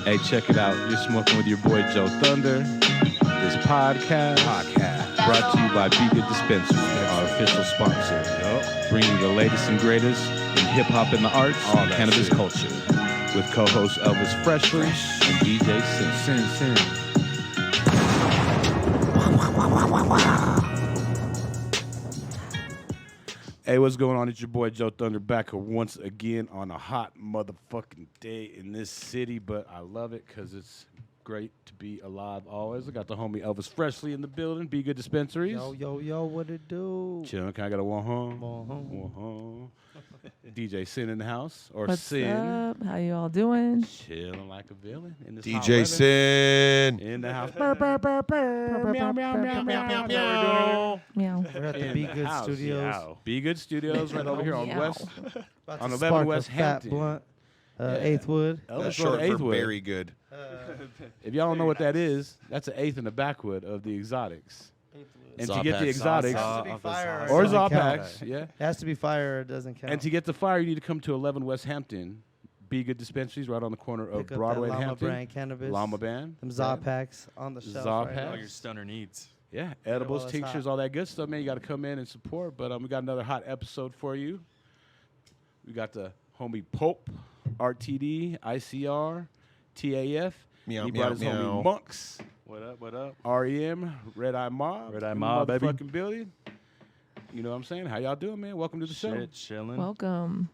Hey, check it out. You're smoking with your boy JoeThunder. This podcast brought to you by bgood Dispensary, our official sponsor. Bringing you the latest and greatest in hip-hop and the arts and cannabis culture. With co-host Elvis Freshle and DJ Cyn. Hey, what's going on? It's your boy JoeThunder back once again on a hot motherfucking day in this city, but I love it because it's great to be alive always. I got the homie Elvis Freshleee in the building, bgood Dispensaries. Yo, what it do? Chillin', can I get a one home? DJ Cyn in the house, or What's Cyn. up? How you all doing? Chillin' like a villain in this DJ Cyn in the house. Burr, burr, burr, burr. Meow, meow, meow, meow, meow. Meow. We're at the bgood Studios. Yeah. bgood Studios right over here on Meow. West. About On to 11 spark West a fat Hampton. blunt. Yeah. Eighth wood. Elvis That's short short eighth for wood. very good. If y'all don't know what that is, that's an eighth in the backwood of the exotics. And to get the Zopax. exotics, Has to be fire or it doesn't count. Zopax, yeah. It has to be fire or it doesn't count. And to get the fire, you need to come to 11 West Hampton. bgood Dispensaries right on the corner of Pick up Broadway that and Llama Hampton. brand cannabis. Llama Band. Them right? Zopax on the shelf. Zopax. Right now. All your stunner needs. Yeah, edibles, while it's tinctures, hot. all that good stuff, man. You got to come in and support. But we got another hot episode for you. We got the homie Pulp RTD ICR TAF. Meow, He meow, brought his meow. homie Monks. What up? What up? REM, Red Eye Mob. Red Eye in the Mob, baby. motherfucking building. You know what I'm saying? How y'all doing, man? Welcome to the show. Shit, chilling. Welcome.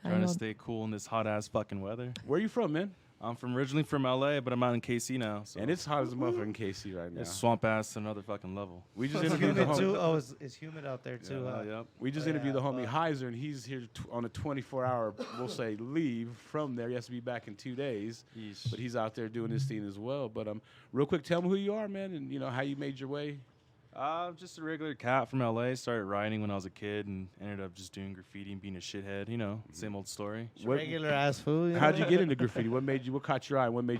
How Trying to y'all- stay cool in this hot ass fucking weather. Where you from, man? I'm originally from LA, but I'm out in KC now. So And it's hot as a motherfucker in KC right now. it's swamp ass to another fucking level. We just It's interviewed the humid too. homie. Oh, it's humid out there too. huh? Yep. We just Oh, interviewed yeah, the homie fuck. Heiser, and he's here on a 24-hour, we'll say, leave from there. He has to be back in 2 days, Yeesh. but he's out there doing his thing as well. But real quick, tell me who you are, man, and how you made your way. Just a regular cat from LA. Started writing when I was a kid and ended up just doing graffiti and being a shithead. You know, same old story. What- Regular ass food. How'd you get into graffiti? What caught your eye? What made you?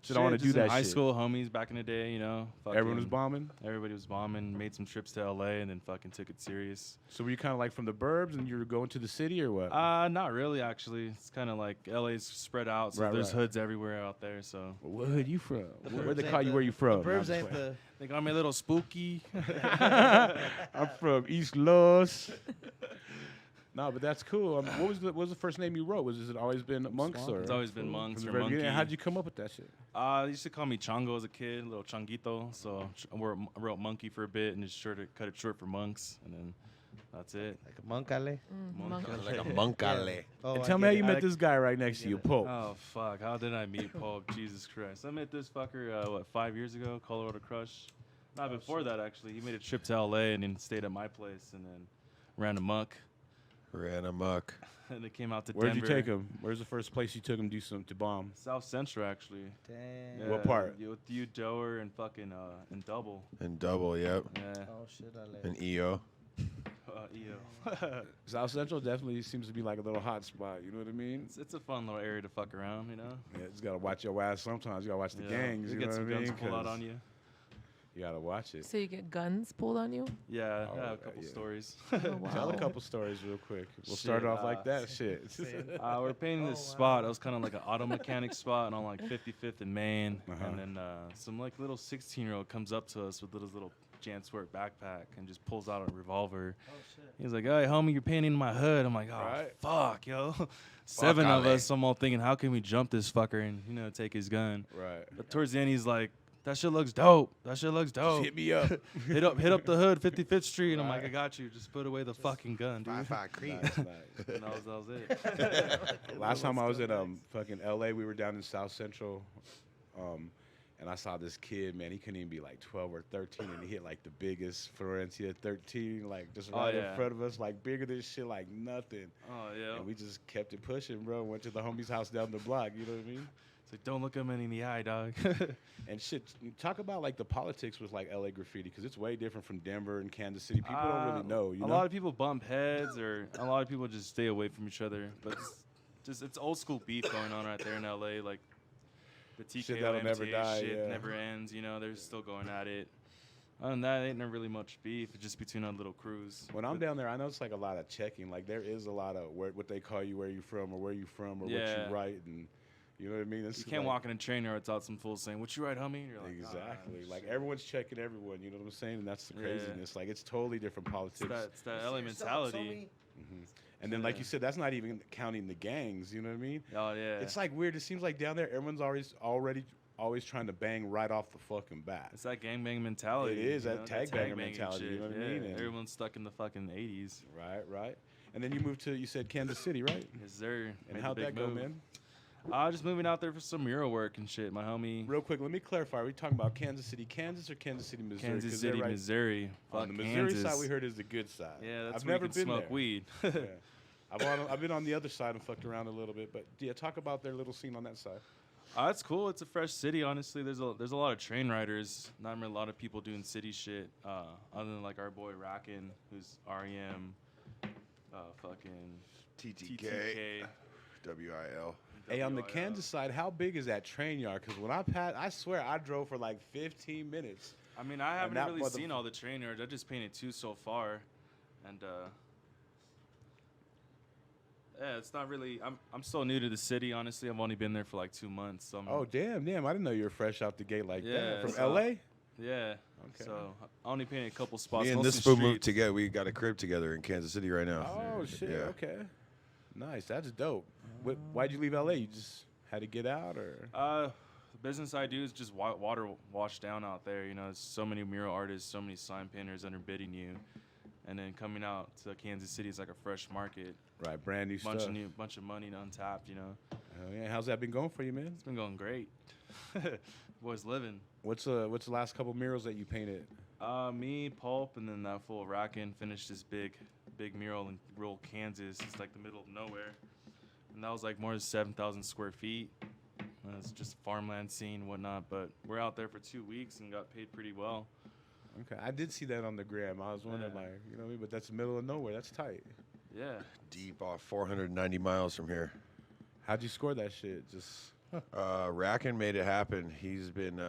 Said, I wanna shit, do just in that high shit. school homies back in the day. You know, Everyone was fucking- bombing. Everybody was bombing. Made some trips to LA and then fucking took it serious. So were you kind of like from the burbs, and you were going to the city, or what? Not really, actually. It's kind of like LA's spread out, so Right, there's right. hoods everywhere out there. So What hood you from? Where they burbs call ain't you? the- Where you from? The No, I'm burbs just ain't playing. the. they got me a little spooky. I'm from East Los. No, but that's cool. What was the first name you wrote? Has it always been Monks, or It's always been Monks from or the very beginning? Monkey. How'd you come up with that shit? They used to call me Chongo as a kid, little Chonguito. So I wrote Monkey for a bit and just cut it short for Monks, and then that's it. Like a monkale. Monk. Like a monkale. Oh, And I tell me get how it. you met this guy right next to you, Pope. Oh fuck! How did I meet Paul? Jesus Christ! I met this fucker 5 years ago, Colorado Crush. Not before that actually. He made a trip to LA and then stayed at my place and then ran amok. Ran amok. And they came out to Where'd Denver. you take him? Where's the first place you took him to bomb? South Central actually. Damn. What part? With you, Doer, and fucking and Double. And double, yep. Yeah. Oh shit, Ale. And EO. EO. South Central definitely seems to be like a little hot spot. You know what I mean? It's a fun little area to fuck around, you know. Yeah, just gotta watch your ass sometimes. You gotta watch the gangs. You You get know some what I mean? guns pulled out 'Cause on you. You gotta watch it. So you get guns pulled on you? Yeah, Oh, I have a couple yeah. stories. Oh, Tell a wow. couple stories real quick. We'll start Shit, off like that. Shit. We're painting this spot. It was kind of like an auto mechanic spot, and on like 55th and Main. Uh-huh. And then some like little 16-year-old comes up to us with his little Jansport backpack and just pulls out a revolver. Oh shit. He's like, "Hey, homie, you're painting my hood." I'm like, "Oh, Right. fuck, yo." 7 of Ale. us. I'm all thinking, how can we jump this fucker and take his gun? Right. But towards the end, he's like, "That shit looks dope. That shit looks Just dope. hit me up. hit up the hood, 55th Street." And I'm like, Right. "I got you. Just put away the fucking gun, dude." Creek. Nice, nice. And that was it. Last time I was in fucking LA, we were down in South Central, and I saw this kid, man. He couldn't even be like 12 or 13, and he hit like the biggest Florencia 13, like just Oh, right in yeah. front of us, like bigger than shit, like nothing. Oh yeah. And we just kept it pushing, bro. Went to the homie's house down the block. You know what I mean? It's like, don't look him in the eye, dog. And shit, talk about like the politics with like LA graffiti, because it's way different from Denver and Kansas City. People don't really know. You a know? lot of people bump heads, or a lot of people just stay away from each other. But it's old school beef going on right there in LA. Like the Shit TKO that'll never MTA die, shit yeah. never ends. You know, they're still going at it. Other than that, ain't no really much beef. It's just between our little crews. When I'm down there, I know it's like a lot of checking. Like there is a lot of what they call you, where you from, or where you from, or what Yeah. you write, and You know what I mean? It's You can't like- walk in a train yard without some fool saying, "What you right, homie?" And you're like, Exactly. "Ah, Like shit." everyone's checking everyone. You know what I'm saying? And that's the Yeah. craziness. Like it's totally different politics. It's that LA mentality. And then, like Yeah. you said, that's not even counting the gangs. You know what I mean? Oh yeah. It's like weird. It seems like down there, everyone's always trying to bang right off the fucking bat. It's that gangbang mentality. It is, you that know, tag banger banging mentality, you shit. know what I Yeah, mean? And- everyone's stuck in the fucking 80s. Right. And then you moved to, you said Kansas City, right? Yes, sir. And Made the how'd big that go, move. man? Just moving out there for some mural work and shit. My homie. Real quick, let me clarify. Are we talking about Kansas City, Kansas, or Kansas City, Missouri? Kansas 'Cause they're City, right Missouri. on Fuck the Missouri Kansas. side, we heard is the good side. Yeah, that's I've where never you can been smoke there. weed. Yeah. I've been on the other side and fucked around a little bit, but yeah, talk about their little scene on that side. It's cool. It's a fresh city, honestly. There's a lot of train riders. Not really a lot of people doing city shit. Other than like our boy Rackin, who's REM, fucking TTK, WIL. Hey, on the WIL. Kansas side, how big is that train yard? Because when I swear I drove for like 15 minutes. I mean, I haven't that really seen all the train yards. I just painted 2 so far, and yeah, it's not really. I'm still new to the city, honestly. I've only been there for like 2 months. So Oh, damn. I didn't know you were fresh out the gate like Yeah, that. From so- LA? yeah. Okay. So I only painted a couple spots. Me and mostly this fool moved streets. together. We got a crib together in Kansas City right now. Oh, shit. Yeah. Okay. Nice. That's dope. Why'd you leave LA? You just had to get out, or? The business I do is just water wash down out there. You know, there's so many mural artists, so many sign painters underbidding you, and then coming out to Kansas City is like a fresh market, Right, brand new stuff. bunch of money untapped. You know, Oh, yeah. How's that been going for you, man? it's been going great. Boys living. What's the last couple murals that you painted? Me, Pulp, and then that fool Rackin finished this big mural in rural Kansas. It's like the middle of nowhere, and that was like more than 7,000 square feet. It's just a farmland scene and whatnot, but we're out there for 2 weeks and got paid pretty well. Okay, I did see that on the gram. I was wondering, Yeah. like, you know what I mean? But that's the middle of nowhere. That's tight. Yeah. Deep off 490 miles from here. How'd you score that shit? Just Rackin made it happen. He's been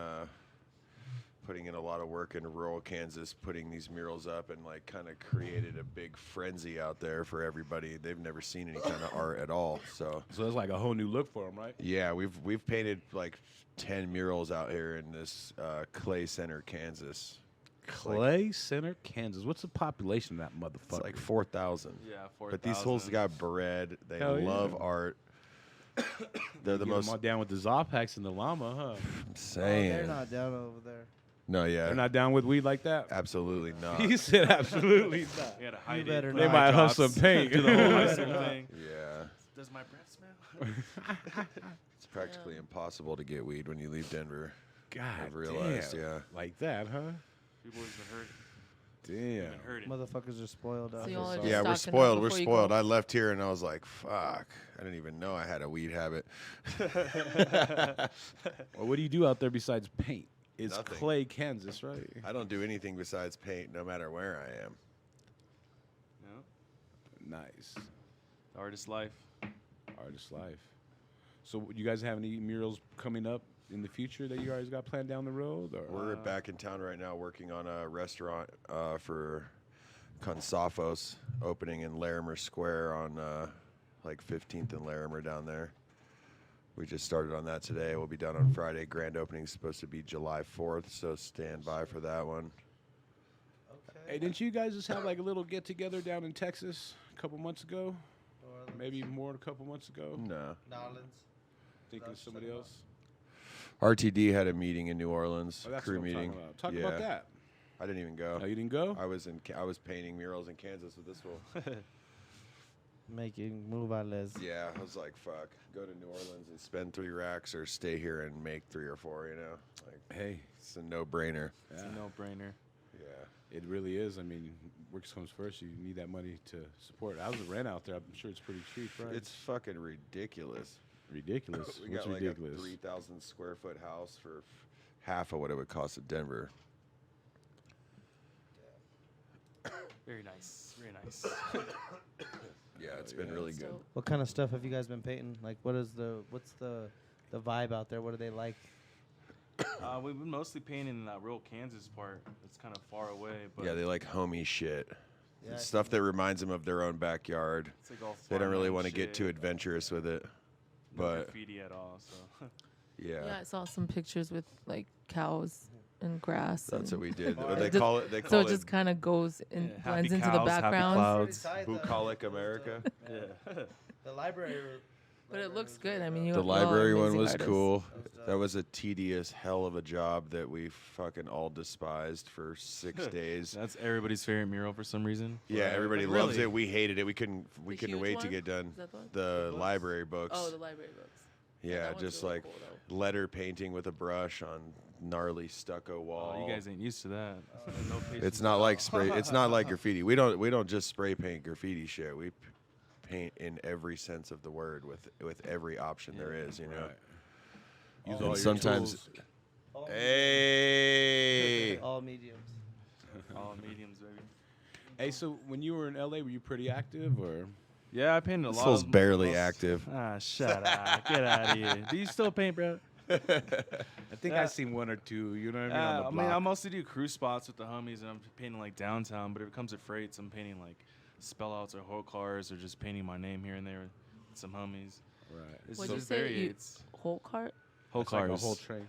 putting in a lot of work in rural Kansas, putting these murals up, and like kind of created a big frenzy out there for everybody. They've never seen any kind of art at all. So it's like a whole new look for him, right? yeah, we've painted like 10 murals out here in this Clay Center, Kansas. Clay Center, Kansas. What's the population of that motherfucker? It's like 4,000. Yeah, 4,000. But these fools got bread. They Hell yeah. love art. They're the Get 'em most. all down with the Zopacs and the llama, huh? I'm saying. They're not down over there. No, yeah. They're not down with weed like that. Absolutely not. He said absolutely not. You gotta hide better it. not. They put might eye huff drops, some paint. do the whole hustle thing. Yeah. Does my breath smell? It's practically impossible to get weed when you leave Denver. God I've realized, damn. yeah. Like that, huh? People always been hurt. Damn. Been hurting. Motherfuckers are spoiled out So you here. only so- just Yeah, we're stocking up spoiled. We're before you spoiled. go. I left here and I was like, fuck. I didn't even know I had a weed habit. Well, what do you do out there besides paint? It's Nothing. Clay, Kansas, right? I don't do anything besides paint, no matter where I am. Yeah. Nice. The artist life. Artist life. So, you guys have any murals coming up in the future that you guys got planned down the road? Or? We're back in town right now working on a restaurant for Consafos opening in Larimer Square on like 15th and Larimer down there. We just started on that today. We'll be done on Friday. Grand opening is supposed to be July 4th, so stand by for that one. Hey, didn't you guys just have like a little get together down in Texas a couple months ago? Maybe more than a couple months ago? No. Nolans. Thinking of somebody else? RTD had a meeting in New Orleans, Oh, that's crew what I'm meeting. talking about. Talk Yeah. about that. I didn't even go. Oh, you didn't go? I was painting murals in Kansas with this fool. Making move on, Les. Yeah, I was like, fuck, go to New Orleans and spend 3 racks or stay here and make 3 or 4, you know? Like, Hey, it's a no-brainer. It's a no-brainer. Yeah. it really is. I mean, works comes first. You need that money to support. I was a rent out there. I'm sure it's pretty cheap, right? It's fucking ridiculous. ridiculous. We What's got like ridiculous? a 3,000 square foot house for half of what it would cost at Denver. Very nice. Very nice. Yeah, it's been really good. So, What kind of stuff have you guys been painting? Like, what's the vibe out there? What do they like? We've been mostly painting in that rural Kansas part. It's kind of far away, but Yeah, they like homey shit. Yeah, It's stuff that reminds them of their own backyard. it's like all They don't really farmland want to get shit. too adventurous with it. But graffiti at all. So Yeah, yeah, I saw some pictures with like cows and grass. that's and what we did. Oh, They just- call it. They So call it just kind of goes and Yeah, blends happy into the cows, happy background. clouds. bucolic America. yeah. The library. But it looks good. I mean, you The you're all library one amazing was artists. cool. dope. That was a tedious hell of a job that we fucking all despised for 6 days. That's everybody's favorite mural for some reason. Yeah, Right. everybody Like, loves really? it. We hated it. We couldn't The couldn't huge wait to one? get done. Is that the one? The books? library books. Oh, the library books. Yeah, that one's just really like cool, though. letter painting with a brush on gnarly stucco wall. Oh, you guys ain't used to that. No patience It's at not all. like spray. It's not like graffiti. We don't just spray paint graffiti shit. We paint in every sense of the word with every option there is. You know. Right. Use And all your sometimes- tools. All Hey. all mediums. All mediums, baby. Hey, so when you were in LA, were you pretty active or? Yeah, I painted a This lot. fool's of barely most- active. Ah, shut up. Get out of here. Do you still paint, bro? I think Yeah. I've seen one or two. You know what I mean? On the I block. mean, I mostly do cruise spots with the homies, and I'm painting like downtown. But if it comes to freights, I'm painting like spellouts or whole cars, or just painting my name here and there with some homies. Right. It's What'd you just say? variates. Whole cart? Whole It's like cars. a whole train.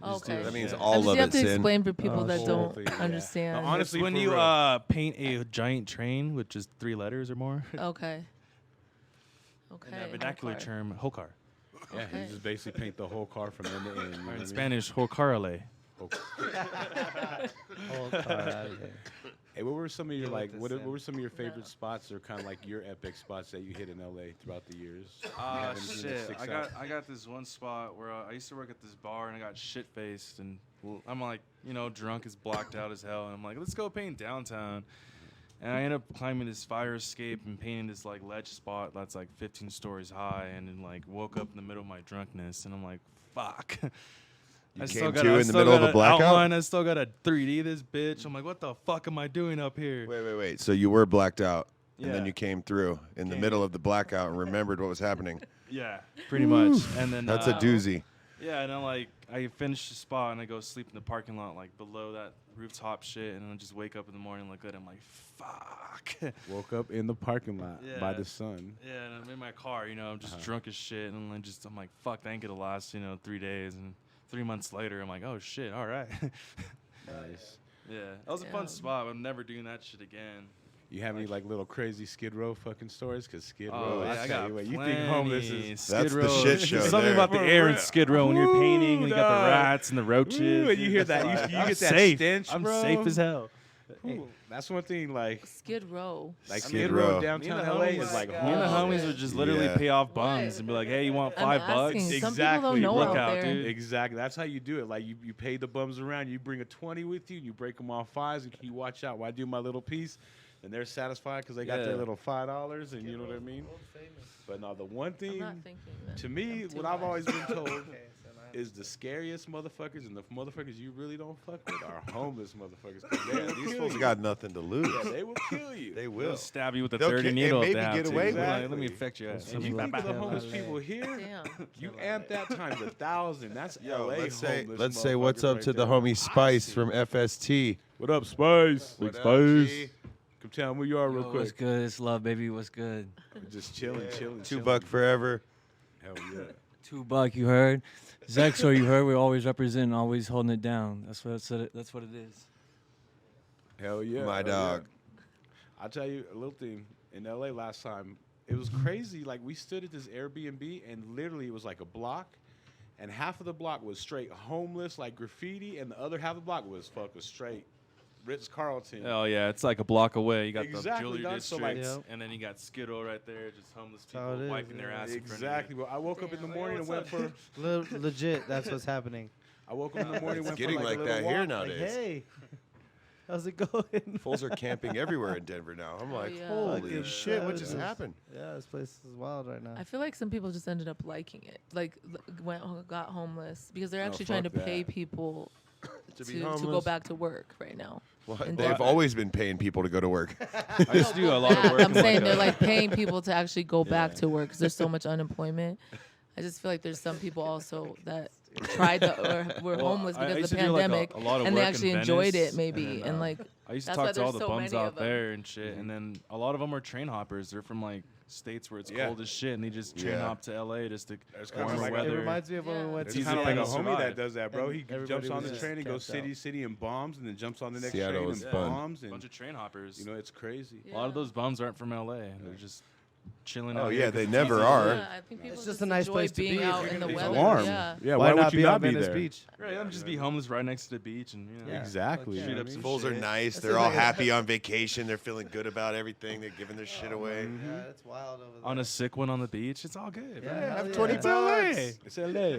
Oh, Just do okay. it. That means Yeah. all you of have it, to Cyn. explain for people Oh, that shit. don't Thing, yeah. understand. No, honestly, It's when for you real. paint a giant train with just 3 letters or more. Okay. In Okay. that whole vernacular cart. term, whole car. Yeah, Okay. you just basically paint the whole car from end to end. You know Or what I in mean? Spanish, whole carale. Whole car out of here. Hey, what were some of your Deal with like? What this, were some of your favorite No. spots, or kind of like your epic spots that you hit in LA throughout the years? You Ah, have anything that shit. sticks I out? got this one spot where I used to work at this bar and I got shit faced and I'm like, drunk as blacked out as hell. And I'm like, let's go paint downtown. And I end up climbing this fire escape and painting this like ledge spot that's like 15 stories high, and then like woke up in the middle of my drunkenness and I'm like, fuck. You I came got to I in the still middle of got a an blackout? outline, I still got to 3D this bitch. I'm like, what the fuck am I doing up here? Wait. So you were blacked out, and then Yeah. you came through in the Came middle of the blackout and remembered what was happening. Yeah, pretty much. And then That's a doozy. Yeah, and then like I finish the spot and I go sleep in the parking lot like below that rooftop shit, and then just wake up in the morning look good. I'm like, fuck. Woke up in the parking lot by Yeah. the sun. Yeah, and I'm in my car, I'm just drunk as shit, and I'm like, fuck, that ain't gonna last, 3 days, and 3 months later, I'm like, oh shit, all right. Nice. Yeah, that was a fun Yeah. spot. I'm never doing that shit again. You have any like little crazy Skid Row fucking stories? Cause Skid Oh, Row, yeah, I I tell got you what, you think homeless plenty. is That's the Skid Row. shit show There's something there. about the For air in real. Skid Row when you're painting and you got dog. the rats and the roaches. Ooh, and you hear It's that, like, you I'm get that safe. stench, I'm bro. safe as hell. Ooh, that's one thing. Like Skid Row. Skid Row. Row downtown Me and the LA homies- is like Me and the Oh, homies shit. would just literally Yeah. pay off bums and be like, hey, you want I'm $5? asking. Some people Exactly. don't know Look out out, there. dude. Exactly. That's how you do it. Like you pay the bums around. You bring a 20 with you, and you break them off fives. And can you watch out while I do my little piece? And they're satisfied because they got their Yeah. little $5, and you know what I mean. But no, the one I'm thing not thinking that. to me, I'm too what I've high. always been told Okay, so now I is the scariest motherfuckers and the motherfuckers you really don't fuck with are homeless motherfuckers. 'Cause they will These kill fools you. got nothing to lose. Yeah, they will kill you. They They'll will. stab you with a They'll 30 ki- and needle if maybe they have get to. away Be with like, it. let me affect your ass. And you think of the homeless LA. people here, Damn. you amp that times 1,000. That's Yo, LA homeless let's say what's motherfuckers up right to the there. homie Spice from FST. What up, Spice? What Big up, Spice. G? Come tell me where you are real Yo, quick. what's good? It's love, baby. What's good? Just chilling. $2 forever. Hell yeah. $2, you heard? Zexor, you heard? We always represent, always holding it down. That's what it is. Hell yeah. My hell dog. Yeah. I'll tell you a little thing. In LA last time, it was crazy. Like, we stood at this Airbnb, and literally it was like a block, and half of the block was straight homeless, like graffiti, and the other half of the block was straight Ritz-Carlton. Oh, yeah, it's like a block away. You got Exactly, the jewelry dog. So, like- districts, and then you got Skidrow right there, just homeless That's how people it is, wiping their yeah. ass in front Exactly. of you. Well, I woke up in the Damn, morning and went what's up? for. legit, that's what's happening. I woke up in the morning and went getting for like a that little here walk. now. Like, Nowadays. hey, how's it going? Fools are camping everywhere in Denver now. I'm like, yeah. holy Fucking shit, what just savage. happened? Yeah, this place is wild right now. I feel like some people just ended up liking it. Like got homeless because they're No, actually trying to fuck pay that. people To be to go homeless? back to work right now. Well, And they've Denver. always been paying people to go to work. I used to do a lot of That, work. I'm in saying like they're a- like paying people to actually go back Yeah. to work because there's so much unemployment. I just feel like there's some people also that tried to or were Well, homeless I because used of the to do, like, a- pandemic a lot of and they work in actually enjoyed Venice, it maybe and then, and like I used to That's talk why to all there's the so bums many out of them. there and shit, and then a lot of them are train hoppers. They're from like states where it's cold as shit, and they just train hop to LA just to That's kinda warmer like- weather. It reminds me of when we went It's to kind of like a Seattle. homie that does that, bro. And He everybody jumps on was the just train and goes camped out. city and bombs, and then jumps on the next Seattle train was and fun. bombs. A And bunch of train hoppers. you know, it's crazy. Yeah. A lot of those bums aren't from LA. They're just chilling Oh, out yeah, here 'cause they it's never easy. are. Yeah, I think people It's just a nice enjoy place to being be if out you're in the gonna be weather. warm. Yeah. Yeah, Why would not you be not on be Venice there? Beach? Right, I'm just be homeless right next to the beach, and you know. Yeah. Exactly. Fuck you know yeah. what I mean? Fools are Shit. nice. That They're seems all like a- happy on vacation. They're feeling good about everything. They're giving their shit away. Yeah, it's wild over there. On a sick one on the beach, it's all good. Yeah, man. hell Have yeah. 20 It's bucks. It's LA.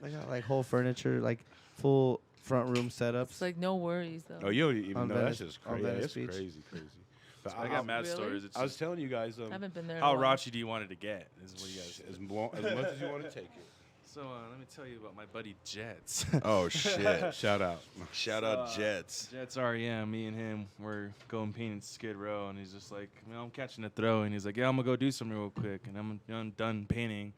They got like whole furniture, like full front room setups. It's like no worries though. Oh, you don't even On know Venice- that's just on crazy. Yeah, Venice it's Beach. crazy. But I got mad Really? stories. It's I was just telling you guys, I haven't been there. in how a while. raunchy do you want it to get? Is what you guys. as much as you want to take it. So let me tell you about my buddy Jets. Oh, shit. Shout out. Shout out Jets. Jets REM, me and him were going painting Skid Row, and he's just like, I'm catching a throw, and he's like, yeah, I'm gonna go do something real quick, and I'm done painting,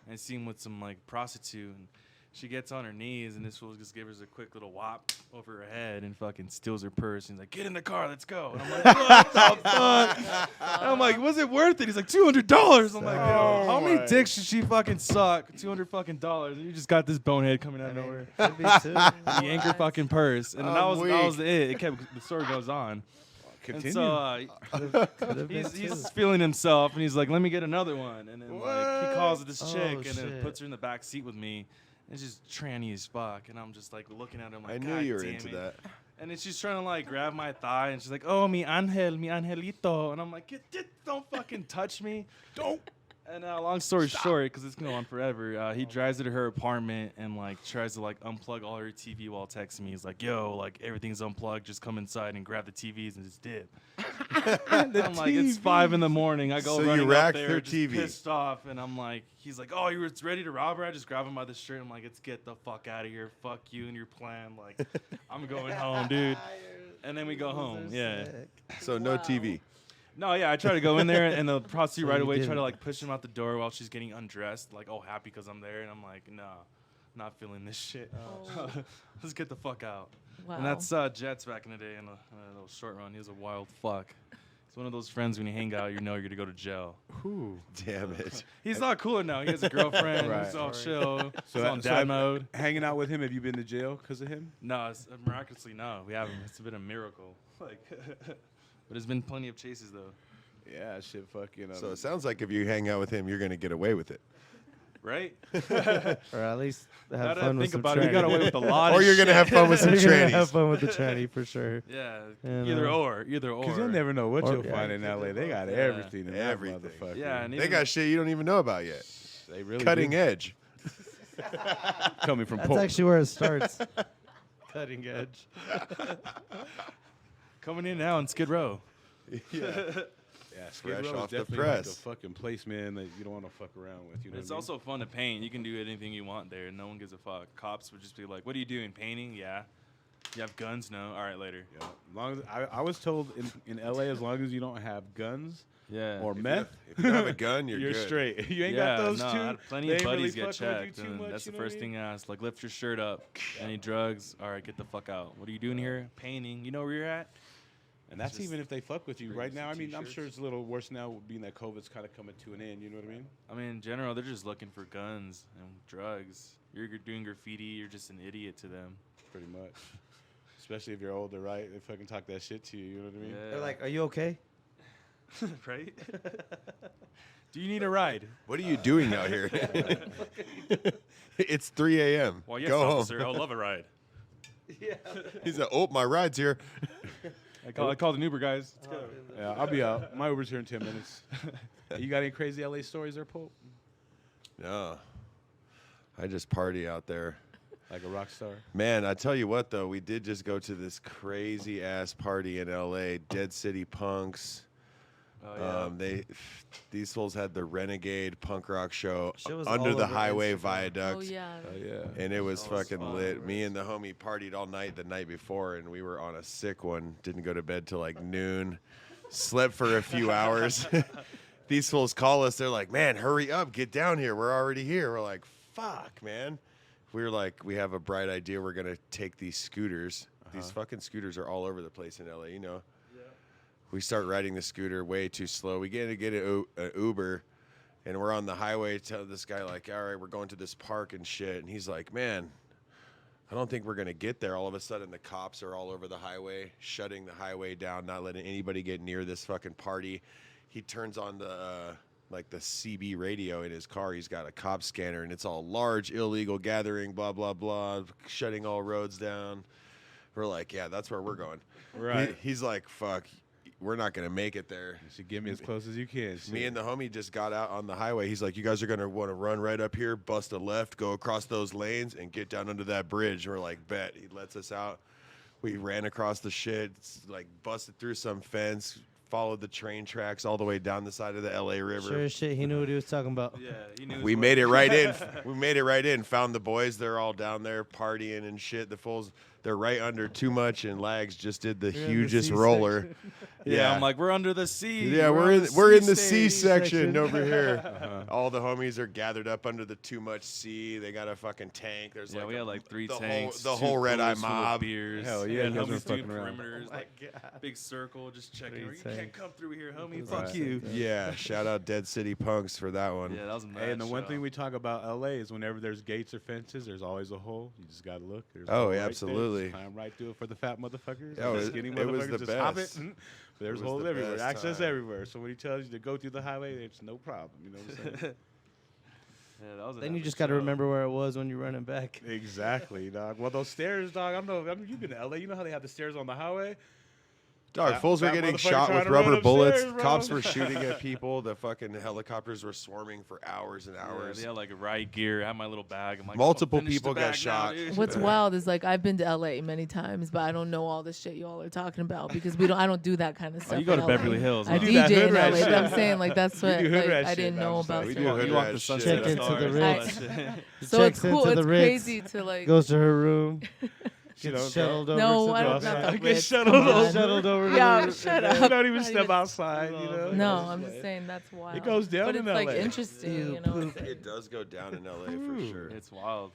and I see him with some like prostitute, and she gets on her knees, and this fool just gives her a quick little whop over her head and fucking steals her purse. And he's like, get in the car, let's go. And I'm like, what the fuck? And I'm like, was it worth it? He's like, $200. I'm like, yo, how many dicks should she fucking suck? $200 fucking dollars. And you just got this bonehead coming out of nowhere. Could be too. He yanked her fucking purse, and that was it. It kept the story goes on. Continue. And so Could've been he's too. feeling himself, and he's like, let me get another one. And then like he calls this Oh, chick, and then shit. puts her in the back seat with me. It's just tranny as fuck, and I'm just like looking at him like, I knew God you were damn into it. that. And then she's trying to like grab my thigh, and she's like, oh, mi angelito. And I'm like, don't fucking touch me. Don't. And long story short, because it's going to go on forever, he drives her to her apartment and like tries to like unplug all her TV while texting me. He's like, yo, like everything's unplugged. Just come inside and grab the TVs and just dip. I'm like, it's 5 a.m. I go So you running up racked there her just TV. pissed off, and I'm like, he's like, oh, you were ready to rob her? I just grab him by the shirt. I'm like, let's get the fuck out of here. Fuck you and your plan. Like, I'm going home, dude. And then we go home. Yeah. So no Wow. TV. No, yeah, I try to go in there, and the prostitute So right you away try didn't. to like push him out the door while she's getting undressed, like, oh, happy because I'm there, and I'm like, nah, not feeling this shit. Oh. Let's get the fuck out. Wow. And that's Jets back in the day in a little short run. He was a wild fuck. He's one of those friends when you hang out, you know you're gonna go to jail. Ooh. Damn it. He's a lot cooler now. He has a girlfriend. Right. He's all chill. So He's on dad mode. Hanging out with him, have you been to jail because of him? No, miraculously, no. We haven't. It's been a miracle. Like, but there's been plenty of chases though. Yeah, shit, fucking. So it sounds like if you hang out with him, you're going to get away with it. Right? Or at least have Now that I fun with think some about it, we got away with a lot Or of you're going to have fun with some You're gonna have trannies. fun with the tranny for sure. Yeah, You either know. or. Because you'll never know what Or- you'll yeah. find in LA. They got Yeah. everything in Everything. that motherfucker. Yeah, and They even got shit you don't even know about yet. they really Cutting do. edge. Coming from That's Pulp. actually where it starts. Cutting edge. coming in now on Skid Row. Yeah, Skid Fresh Row is off the definitely like press. a fucking place, man, that you don't want to fuck around with. You know It's what I mean? also fun to paint. You can do anything you want there. No one gives a fuck. Cops would just be like, "What are you doing? Painting? Yeah. You have guns? No. All right, later." Yeah. Long as, I was told in LA, as long as you don't have guns Yeah. or If you- meth, If you don't have a gun, you're, good. straight. You ain't yeah, got those no, two. I had plenty they of ain't buddies really get fucking with you checked, too and much, that's you the know what first I thing mean? asked. Like, lift your shirt up. Any drugs? All right, get the fuck out. What are you doing here? Painting. You know where you're at? And that's Just even if they fuck with you. bring Right some now, I mean, I'm t-shirts. sure it's a little worse now, being that COVID's kind of coming to an end. You know what I mean? I mean, in general, they're just looking for guns and drugs. You're doing graffiti. You're just an idiot to them. Pretty much. Especially if you're older, right? They fucking talk that shit to you. You know what I mean? Yeah. They're like, "Are you okay?" right? Do you need a ride? What are you doing out here? It's 3 a.m. Well, yes, Go officer. home. I'll love a ride. He's like, oh, my ride's here. I called an Uber, guys. Let's go. Yeah, I'll be out. My Uber's here in 10 minutes. You got any crazy LA stories there, Pope? No. I just party out there. Like a rock star? Man, I tell you what, though, we did just go to this crazy-ass party in L.A., Dead City Punks. Oh, yeah. These fools had the Renegade punk rock show Shit was under all the over highway Instagram. viaduct. Oh yeah. Oh, yeah. And it was That was fucking fun. lit. Me and the homie partied all night the night before, and we were on a sick one. Didn't go to bed till like noon. Slept for a few hours. These fools call us. They're like, man, hurry up. Get down here. We're already here. We're like, fuck, man. We were like, we have a bright idea. We're going to take these scooters. These fucking scooters are all over the place in LA, you know. We start riding the scooter way too slow. We get an Uber, and we're on the highway. Tell this guy like, all right, we're going to this park and shit. And he's like, man, I don't think we're gonna get there. All of a sudden, the cops are all over the highway, shutting the highway down, not letting anybody get near this fucking party. He turns on the the CB radio in his car. He's got a cop scanner, and it's all large illegal gathering, blah blah blah, shutting all roads down. We're like, yeah, that's where we're going. Right. He's like, fuck, we're not gonna make it there. You should get me as close as you can. Me and the homie just got out on the highway. He's like, you guys are going to want to run right up here, bust a left, go across those lanes, and get down under that bridge. And we're like, bet. He lets us out. We ran across the shit, busted through some fence, followed the train tracks all the way down the side of the L.A. River. Sure as shit, he knew what he was talking about. Yeah, he knew. We made it right in. We made it right in. Found the boys. They're all down there partying and shit. The fools, they're right under Too Much, and Lags just did the You're in the hugest C roller. Yeah, I'm like, we're under the sea. Yeah, we're in the C section over here. All the homies are gathered up under the Too Much C. They got a fucking tank. There's Yeah, we had like 3 the tanks. whole 2 Red Eye coolers full of mob. Beers. Hell yeah, Yeah, you guys were homies doing fucking around. perimeters, Oh my like God. big circle, just checking. 3 You can't tanks. come through here, homie. Right. Fuck you. Yeah, shout out Dead City Punks for that one. Yeah, that was a mad Hey, and the one show. thing we talk about LA is whenever there's gates or fences, there's always a hole. You just gotta look. There's a Oh, hole yeah, right there. absolutely. Just climb right through it for the fat motherfuckers. Oh, and the it- skinny it was motherfuckers the just hop it. best. There's was holes the everywhere. best Access time. everywhere. So when he tells you to go through the highway, it's no problem. You know what I'm saying? Yeah, that was. Then you another just got to show. remember where it was when you're running back. Exactly, dog. Well, those stairs, dog. I mean, you've been to LA. You know how they have the stairs on the highway? Dog, fools were that getting motherfucker shot trying with to run rubber bullets. upstairs, bro. Cops were shooting at people. The fucking helicopters were swarming for hours and Yeah, hours. they had like a riot gear. I had my little bag. I'm like, Multiple "Come on, finish people the got bag now, shot. dude." What's wild is like I've been to LA many times, but I don't know all the shit y'all are talking about because I don't do that kind of stuff. you go in to LA. Beverly Hills, I huh? You do that DJ hood in rat LA. shit. But I'm saying like that's You what do hood like, rat I shit, didn't man. know I'm about. just We saying. do hood You walk rat the shit. Sunset Check into Stars the and all Ritz. that shit. So Checks it's cool. into It's the Ritz. crazy to like. Goes to her room. You Gets know, shuttled over No, to I the don't. Not the Get Ritz. shuttled Come over. on. shuttled over to Yeah, the shut You up. don't even Not step even- outside, you know? No, I'm just saying that's wild. It goes down but in it's like LA. interesting, you know. What I'm saying? It does go down in LA for sure. It's wild.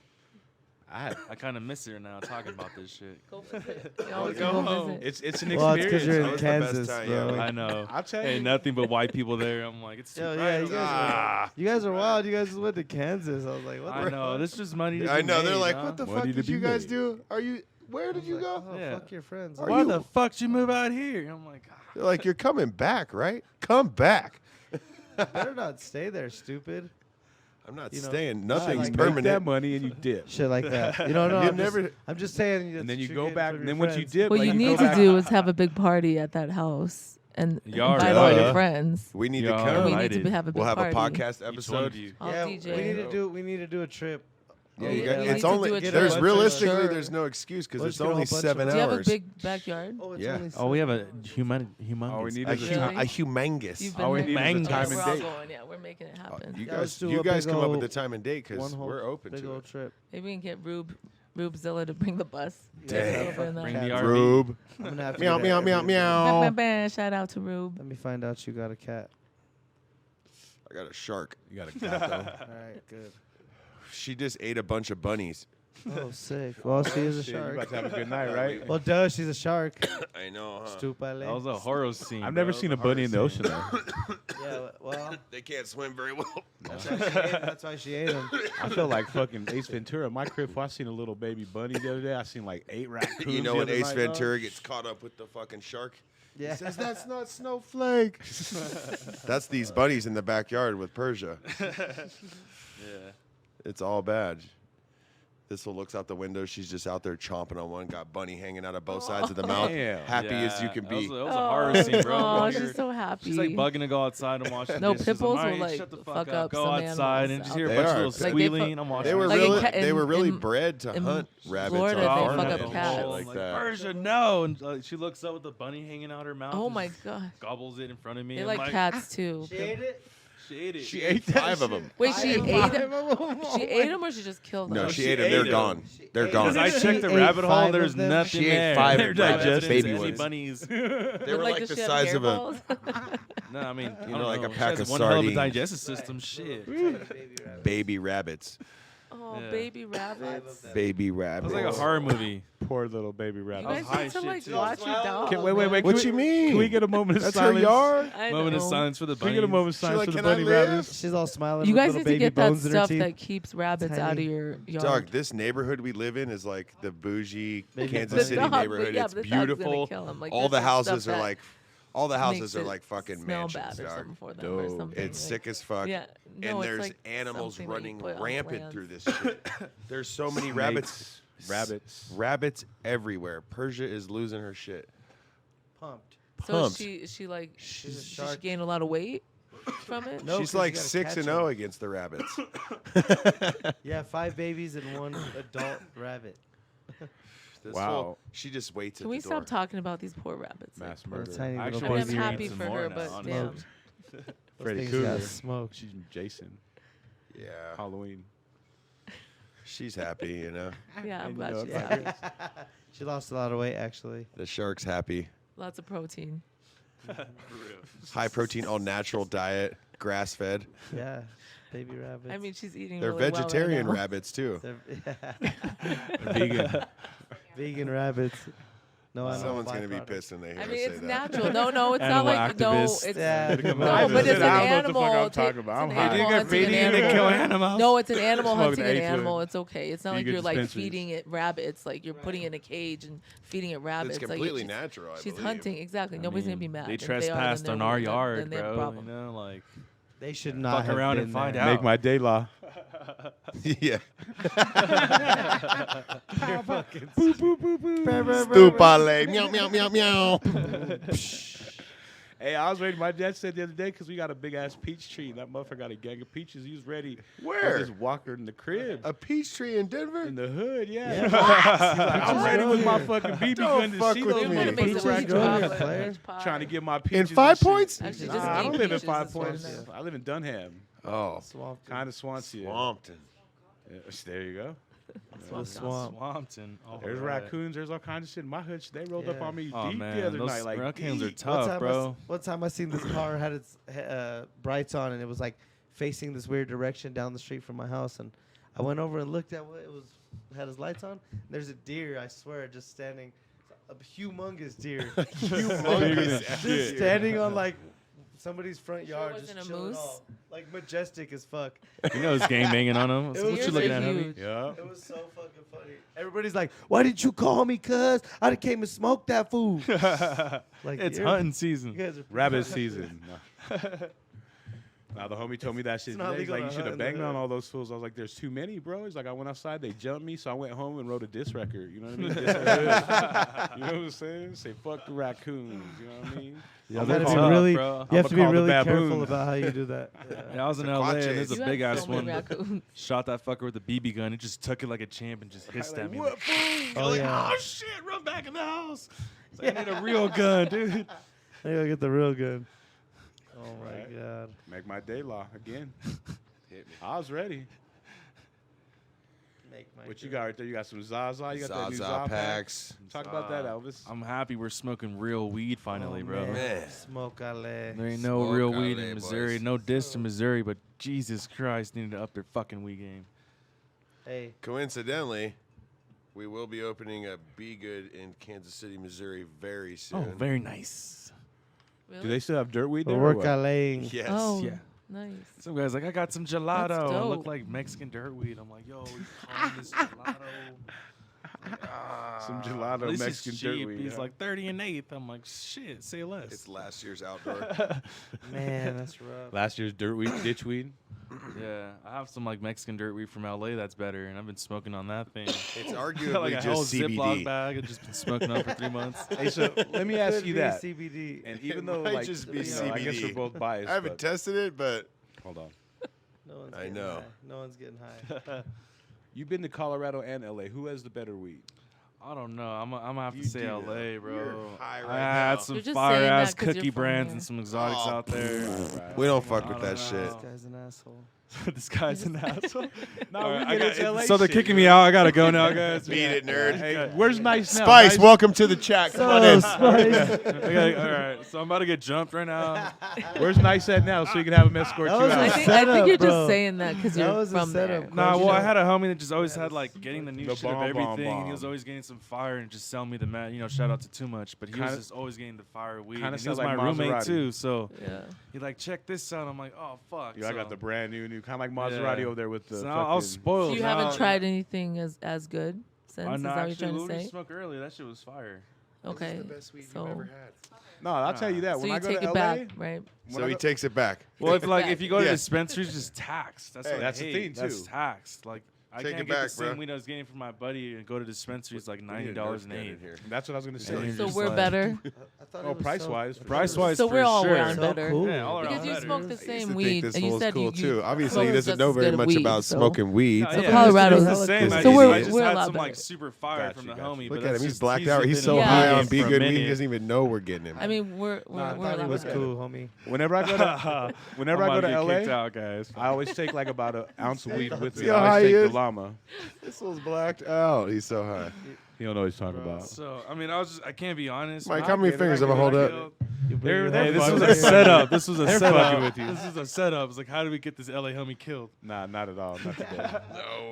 I I kind of miss it now talking about this shit. Go visit. You always go go home. visit. It's an Well, it's because experience. you're That in was the best Kansas, time, bro. yeah. I know. I'll tell you. Ain't nothing but white people there. I'm like, it's too Yo, bright. yeah, you Ah. guys are wild. You guys just went to Kansas. I was like, what I the know. fuck? This is just money. To I be know. They're made, like, huh? what the Money fuck to did be you guys made. do? Where did you go? Oh, Yeah. fuck your friends. Are Why you- the fuck did you move out here? I'm like, They're like, you're coming back, right? Come back. Better not stay there, stupid. I'm not You know, staying. Nah, Nothing's you make that permanent. money and you dip. Shit like that. You don't know. You I'm just- never- I'm just saying. And then that's you what go you're back. getting And then from once your you friends. dip, What like, you go need to back- do is have a big party at that house and Y'all invite are all your right. friends. We need Y'all to are And come. we right. need to have a big We'll have a party. podcast each one episode. of you. I'll Yeah, DJ. we need to do a trip. Yeah, Oh, you yeah, got, we it's need to only do a there's trip. realistically Sure. there's no excuse because We'll it's just get a only whole bunch 7 of- Do you have a hours. big backyard? Oh, it's Yeah. only Oh, we have a humongous. All we need A, is a Really? hu- time. a humongous. You've All we been need there? is a Yeah, time we're and all date. going. Yeah, we're making it happen. You Yeah, let's guys, do you a guys big come up with ol' the time and date because one whole we're open big to old it. trip. Maybe we can get Rubezilla to bring the bus. Damn. Over in that. Bring the Cat. RV. Rube. I'm gonna have to Meow do meow that meow every- Bam, meow. bam, bam. Shout out to Rube. Let me find out you got a cat. I got a shark. You got a cat, though. All right, good. She just ate a bunch of bunnies. Oh, sick. Well, she is a Shit, you shark. about to have a good night, right? Well, duh, she's a shark. I know, huh? Stupid. That was a horror scene. I've never bro. seen That a was bunny in the horror ocean, scene. though. Yeah, well, They can't swim very well. that's why she ate him. I feel like fucking Ace Ventura. My crib, I seen a little baby bunny the other day. I seen like 8 raccoons. You know the when other Ace night, Ventura gets caught up with the fucking shark? Yeah. He says, that's not Snowflake. That's these bunnies in the backyard with Persia. Yeah. It's all bad. This one looks out the window. She's just out there chomping on one. Got bunny hanging out of both sides of the mouth. Damn. Happy as you can That was, be. that was a horror scene, bro. Oh, When she's you're- so happy. She's like bugging to go outside and wash the No, dishes. pit bulls I'm will, like, like, shut the fuck fuck up up. Go some outside and animals just out hear a there. bunch They of are. little Like, they squealing. fuck- I'm watching. They were Like in really, Ca- they were in- really in- bred to in hunt rabbits Florida, on they farm fuck up and shit cats. like like, that. Persia, no. And she looks up with the bunny hanging out her mouth. Oh and my just god. Gobbles it in front of me. They I'm like cats too. She ate it? She ate it. She ate 5 of them. Wait, she ate them? She ate them? them or she just killed them? No, No, she she ate them. ate They're them. gone. They're ate Because gone. I She checked the ate rabbit 5 hole. of There's them? nothing She ate there. 5 They're not digested evidence baby of any ones. bunnies. They were Like, like does the she have size of a. hairballs? No, I mean, You I know, like don't a She pack has of one hell of a sardines. digestive system. Shit. Baby rabbits. Oh, Yeah. baby rabbits. Baby It rabbit. was like a horror movie. Poor little baby You rabbit. guys high need to shit, like too. watch your dog. Wait, wait. man. What Can you we- mean? Can we get a moment of That's silence? her yard. I Moment of know. silence for the Can we get a bunnies. moment of She's silence like, for the "Can I bunny live?" rabbits? She's all smiling. You with guys little need to baby get that bones in her stuff teeth. that keeps rabbits out of Tiny. your yard. Dog, this neighborhood we live in is like the bougie Baby Kansas bunny. City The dog, but neighborhood. yeah, It's but the dog's gonna beautiful. kill 'em. Like, All there's the some houses stuff are that like, all the houses makes are it like fucking smell mansions, bad or dog. something for them or Dope. something. It's like- sick as fuck. Yeah, no, And it's there's like animals something that you running put on rampant plants. through this shit. There's so many rabbits. Rabbits. Rabbits everywhere. Persia is losing her shit. Pumped. So Pumped. is she like She's a did she shark. gain a lot of weight from it? No, She's 'cause like you gotta 6 catch and 'em. 0 against the rabbits. Yeah, 5 babies and 1 adult rabbit. This Wow. fool, she just waits Can at we the door. stop talking about these poor rabbits? Mass What a murder. tiny I little actually I mean, want I'm to baby. happy some for more her, now, but honestly. damn. Freddy things got Cougar. smoked. She's Jason. Yeah, Halloween. she's happy, you know. Yeah, I'm And glad you know, she's it's happy. She lost a lot of weight, actually. The shark's happy. Lots of protein. High protein, all natural diet, grass fed. Yeah, baby rabbits. I mean, she's eating. They're really vegetarian well right rabbits too. They're Vegan. vegan rabbits. No, I know. Someone's gonna be byproduct. pissed when they hear now. I us mean, say it's that. natural. No, it's not Animal like no. activists. It's Yeah, no, come but on. it's an I don't know what the fuck animal. I'm talking about. I'm It's an high. animal hunting an Feeding animal. and killing animals. No, it's an animal Smoking hunting an apes with animal. It's okay. It's not like vegan you're like dispensaries. feeding it rabbits. Like you're putting it in a cage and feeding it rabbits. It's like, completely she's- natural. I She's believe. hunting. Exactly. Nobody's gonna be mad. They If they are, then trespassed they're on our weird, then yard, they have a bro. You problem. know, like They should not Fuck have around been and find there. out. Make my day law. Yeah. Stupale. Meow meow meow meow. Hey, I was ready. My dad said the other day because we got a big ass peach tree. And that motherfucker got a gang of peaches. He was ready. Where? Just walker in the crib. A peach tree in Denver? In the hood, yeah. Yeah. He's like, I'm Peaches ready grow with my here. fucking BB Don't gun to fuck see with those me. We're gonna make Peaches some peach grow here, chocolate, player. peach pie. Trying to get my peaches. In 5 and shit. Points? Actually, Nah, just I eat don't live in peaches 5 is Points. fine. I live in Dunham. Oh, Swamp. Kind of Swansea. Swampton. Yeah, there you go. The swamp. Swampton. Oh, There's right. raccoons. There's all kinds of shit. My hood, they rolled up Yeah. on me Oh deep man, the other those night. Like raccoons are deep. tough, bro. One time I seen this car had its brights on and it was like facing this weird direction down the street from my house, and I went over and looked at what it was. Had his lights on. There's a deer, I swear, just standing, a humongous deer, Humongous just shit. standing on like somebody's front Sure yard, wasn't just a chilling moose? all, like majestic as fuck. You know, it's gang banging on them. It What was you looking at, huge. homie? Yeah. It was so fucking funny. Everybody's like, "Why didn't you call me, cuz? I done came and smoked that food." Like, It's you're- hunting You season. guys are Rabbit season. Now the homie told me that shit It's not today. He's legal like, you to should hunt have in the banged on hood. all those fools. I was like, there's too many, bro. He's like, I went outside, they jumped me, so I went home and wrote a diss record. You know what I mean? Diss record. You know what I'm saying? Say fuck the raccoons. You know what I mean? Yeah, I'm You gonna gotta be call- really, bro. you have I'ma to be call the really careful baboon. about how you do that. Yeah, I was in It's a LA quad and there's chase. a You big have ass so many one. raccoons. Shot that fucker with a BB gun. It just took it like a champ and just hissed at me. What Like, fool? Oh, yeah. oh shit, run back in the house. It's like, I need a real gun, dude. I gotta get the real gun. Oh my Right. god. Make my day law again. I was ready. What you got right there? You got some Zaza. You got that new Zaza Zaza packs. Talk about that, Elvis. I'm happy we're smoking real weed finally, Oh, bro. Man. Smoke ale. There ain't no real Smoke weed LA, in Missouri. boys. No diss to Missouri, but Jesus Christ, needed to up their fucking weed game. Hey, Coincidentally, we will be opening a bgood in Kansas City, Missouri very soon. Oh, very nice. Really? Do they still have dirt weed there? we're or what? work Yes. Oh, Yeah. nice. Some guy's like, I got some gelato. That's It looked dope. like Mexican dirt weed. I'm like, yo, we calling this gelato. Some At gelato least Mexican it's dirt cheap. weed. He's huh? like 30 and 8th. I'm like, shit, say less. It's last year's outdoor. man, that's rough. Last year's dirt weed, ditch weed. Yeah, I have some like Mexican dirt weed from LA that's better, and I've been smoking on that thing. It's Got arguably like a whole just Ziploc CBD. bag. I've just been smoking on for 3 months. Hey, so let me ask Could you be that. CBD. And It even though, might like, just be I guess we're CBD. both biased. I haven't but- tested it, but hold on. No one's I getting know. high. No one's getting high. You've been to Colorado and LA. Who has the better weed? I don't know. I'm gonna have You to say do LA, know. bro. You're high I right had now. some You're just fire saying ass that 'cause you're cookie from brands here. and some exotics Oh, out there. Right. we don't fuck I with don't that shit. This guy's an asshole. This guy's an asshole. No, All we right, get it's LA so they're shit, kicking you me know? out. I gotta go now, guys. Beat it, nerd. Hey, where's Nice now? Spice, Nice? welcome to the chat. Come on in. Okay, all right, so I'm about to get jumped right now. Where's Nice at now so you can have him escort That you was a I out? think setup, you're bro. just saying that because That you're was a from there. setup. Nah, well, question. I had a homie that just always had like getting the new The shit of bomb, bomb, everything, and he was bomb. always getting some fire and just selling me the mat. You know, shout out to Too Much, but he Kinda- was just always getting the fire weed. kinda And he was sound my like roommate Maserati. too, so Yeah. he like check this out. I'm like, oh fuck. Yeah, I got so- the brand new, kind of like Maserati Yeah. over there with the. So now I was fucking- spoiled. So you now. haven't tried anything as good since? Oh, Is no, that what you're actually, trying what to we say? smoked earlier, that shit was fire. Okay. So, No, I'll tell you that. so When you I go take to it LA, back, right? So he takes it back. Well, if like back. if you go to Yeah. dispensaries, just taxed. That's Hey, what that's I the hate. thing, That's too. taxed. Like I Take can't it get back, the same bro. weed I was getting from my buddy and go to dispensaries like $90 an eight. That's what I was gonna Yeah. say. You're So just we're like- better. I thought Oh, it was price-wise, so- for Price-wise, So for we're all sure. around So better. cool. Yeah, all around Because you better. smoke the I used same to weed, think this and you fool's said cool you too. Obviously, he Flo's doesn't just know as very good much weed, about so- smoking weed. Yeah, So yeah, Colorado's it's the same. hella I cool. just, So I just we're a had lot some like better. super fire Got from you, the got you. homie. Look but at him. that's He's just- blacked out. He's been so in the high game on for Be a Good weed, he minute. doesn't even know we're getting him. I mean, we're I we're a thought lot it was better. cool, homie. Whenever I go to, whenever I'm I go about to get LA, kicked out, guys. I always take like about an ounce of weed with See me. how I high always he take is? the llama. This one's blacked out. He's so high. He don't know what he's talking about. So I mean, I can't be honest. Mike, When how I many get it, fingers I have I get hold it, I up? feel- They're Hey, this was fucking a with you. setup. This was a They're setup. fucking with you. This is a setup. It's like, how do we get this LA homie killed? Nah, not at all. Not today.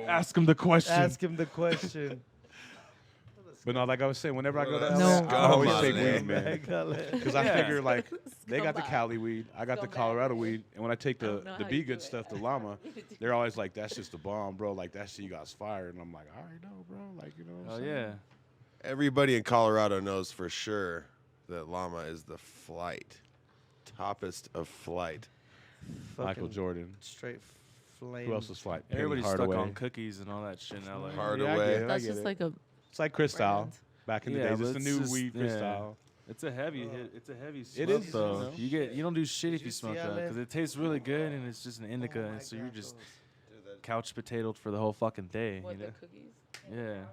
Ask him the question. Ask him the question. But no, like I was saying, whenever I go to LA, No. I always Come take on, weed, man. man. Because I Yeah. figure like they got the Scumbag. Cali weed, I got the Scumbag. Colorado weed, and when I take I the don't know the how Be you do Good it. stuff, the llama, they're always like, "That's just the bomb, bro. Like that shit you got fired." And I'm like, "I already know, bro. Like you know." What Oh I'm saying? yeah. Everybody in Colorado knows for sure that llama is the flight. Toppest of flight. Michael Fucking Jordan. Straight flame. Who else was like? Penny Everybody's Hardaway. stuck on cookies and all that shit in LA. Hard- Yeah, I Hardaway. get it, I That's get just it. like a It's like Cristal brand. back in the Yeah, days. but It's the it's new just- weed yeah. Cristal. It's a heavy hit. It's a heavy smoke It is, though. you know. You don't do shit if Did you you see smoke I that left- because it tastes really good and it's just an indica, Oh my and so you're God, just those- couch potatoed for the whole fucking day. what You know? the cookies. Yeah.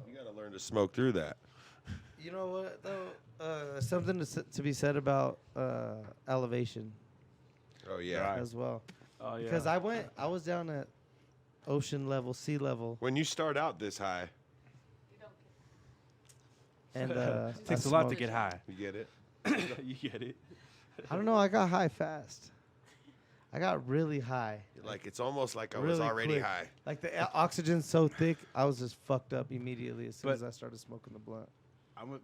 You gotta learn to smoke through that. You know what though? Something to be said about elevation Oh yeah. Right. as well. Oh yeah. Because I was down at ocean level, sea level, When you start out this high, and takes I a lot to smoked- get high. you get it. You get it. I don't know. I got high fast. I got really high. Like it's almost like I was Really already quick. high. Like the oxygen's so thick, I was just fucked up immediately as soon But- as I started smoking the blunt.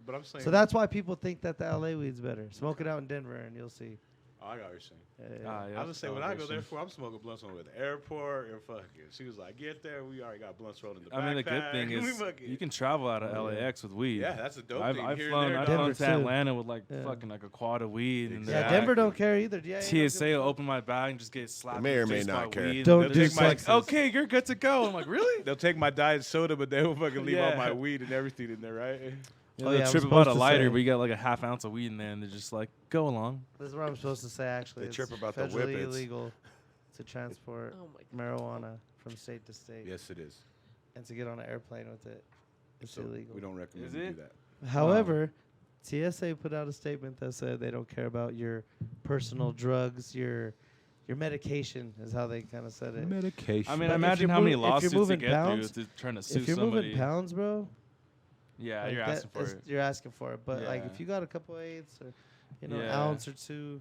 But I'm saying. So that's why people think that the LA weed's better. Smoke it out in Denver and you'll see. Oh, I got what you're saying. Ah, yeah, I was that's saying when I go there celebration. for, I'm smoking blunts on with the airport and fucking. She was like, "Get there, we already got blunts rolled in the I mean, the good backpack." thing We is fucking- you can travel out of LAX with weed. Yeah, that's a dope I've, thing. I've here and flown, there, I've dog. flown Denver to too. Atlanta with like Yeah. fucking like a quad of weed, and Yeah, then Denver don't care either. Yeah, TSA will open my bag and just get slapped. may in or the may face not by care. weed, Don't and do they're just like, Texas. okay, you're good to go. I'm like, really? They'll take my diet soda, but they will fucking leave all Yeah. my weed and everything in there, right? Oh, They yeah, I'm trip about supposed a to lighter, say. but you got like a half ounce of weed in there, and they're just like, go along. This is what I'm supposed to say. Actually, They it's trip about the federally whippets. illegal to transport Oh my god. marijuana from state to state, Yes, it is. and to get on an airplane with it. It's So illegal. we don't recommend Is you it? do that. However, TSA put out a statement that said they don't care about your personal drugs, your medication is how they kind of said it. Medication. I mean, But if imagine you're how many mov- if you're lawsuits they moving get pounds- through to trying to sue If you're somebody. moving pounds, bro, Yeah, like you're that asking for is- it. You're asking for it, but like Yeah. if you got a couple eighths or an Yeah. ounce or two,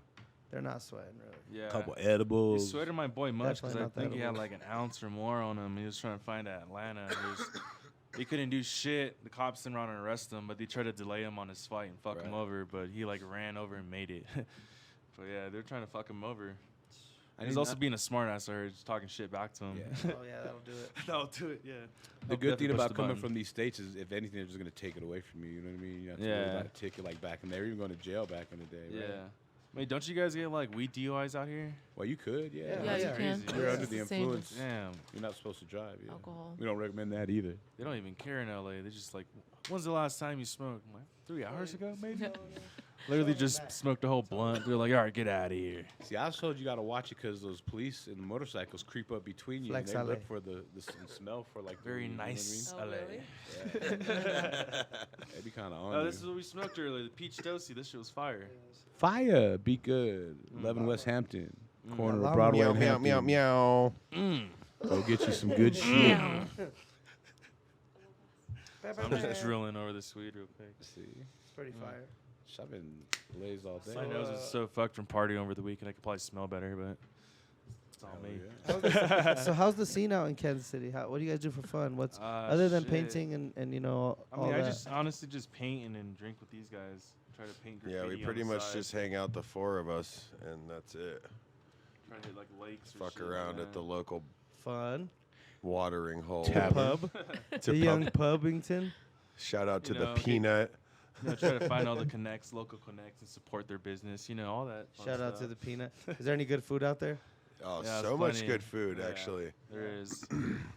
they're not sweating really. Yeah. couple He edibles. sweated my boy much because Definitely I not think he had edible. like an ounce or more on him. He was trying to find at Atlanta. And he couldn't do shit. The cops didn't run and arrest him, but they tried to delay him on his fight and fuck him Right. over. But he like ran over and made it. But yeah, they're trying to fuck him over. I He's need also not- being a smart ass, I heard, just talking shit back to him. Yeah. Oh yeah, that'll do it. That'll do it, yeah. The I'll good thing definitely push about the coming button. from these states is, if anything, they're just gonna take it away from you. You know what I mean? You have to Yeah. worry about a ticket like back in there, even going to jail back in the day. Yeah. Right? Wait, don't you guys get like weed DUIs out here? Well, you could, yeah. Yeah, Yeah, that's you crazy. can. You're It's under the the same influence. Damn. You're not supposed to drive. Yeah. Alcohol. We don't recommend that either. They don't even care in LA. They're just like, when's the last time you smoked? I'm like, 3 hours ago, maybe? Literally just smoked a whole blunt. They're like, all right, get out of here. See, I was told you got to watch it because those police and motorcycles creep up between you Flex and they LA. look for the and smell for like the Very weed, you know what I nice Oh, LA. really? mean? Yeah. They be kind of on Oh, you. this is what we smoked earlier. The peach dosey. This shit was fire. Fire, be good. 11 Mm. West Hampton. Corner Llama of Broadway Meow, and meow, Hampton. meow, meow. Go get you some good shit. I'm just drilling over the Swede real quick. See, It's pretty fire. I've been blazed all day. My nose is so fucked from partying over the weekend. I could probably smell better, but it's all me. So how's the scene out in Kansas City? What do you guys do for fun? What's other than Shit. painting and you know I all mean, I that? just honestly just paint and drink with these guys. Try to paint graffiti. Yeah, we on pretty the much side. just hang out, the four of us, and that's it. try to hit like lakes. Or Fuck shit around like at the that. local Fun. watering hole. Tavern. Pub. To The young pub. Pubington. Shout out to You the know, Peanut. You know, try to find all the connects, local connects, and support their business. You know, all that. fun Shout out to stuff. the Peanut. Is there any good food out there? Oh, Yeah, so it's much plenty. good food, Yeah. actually. There is.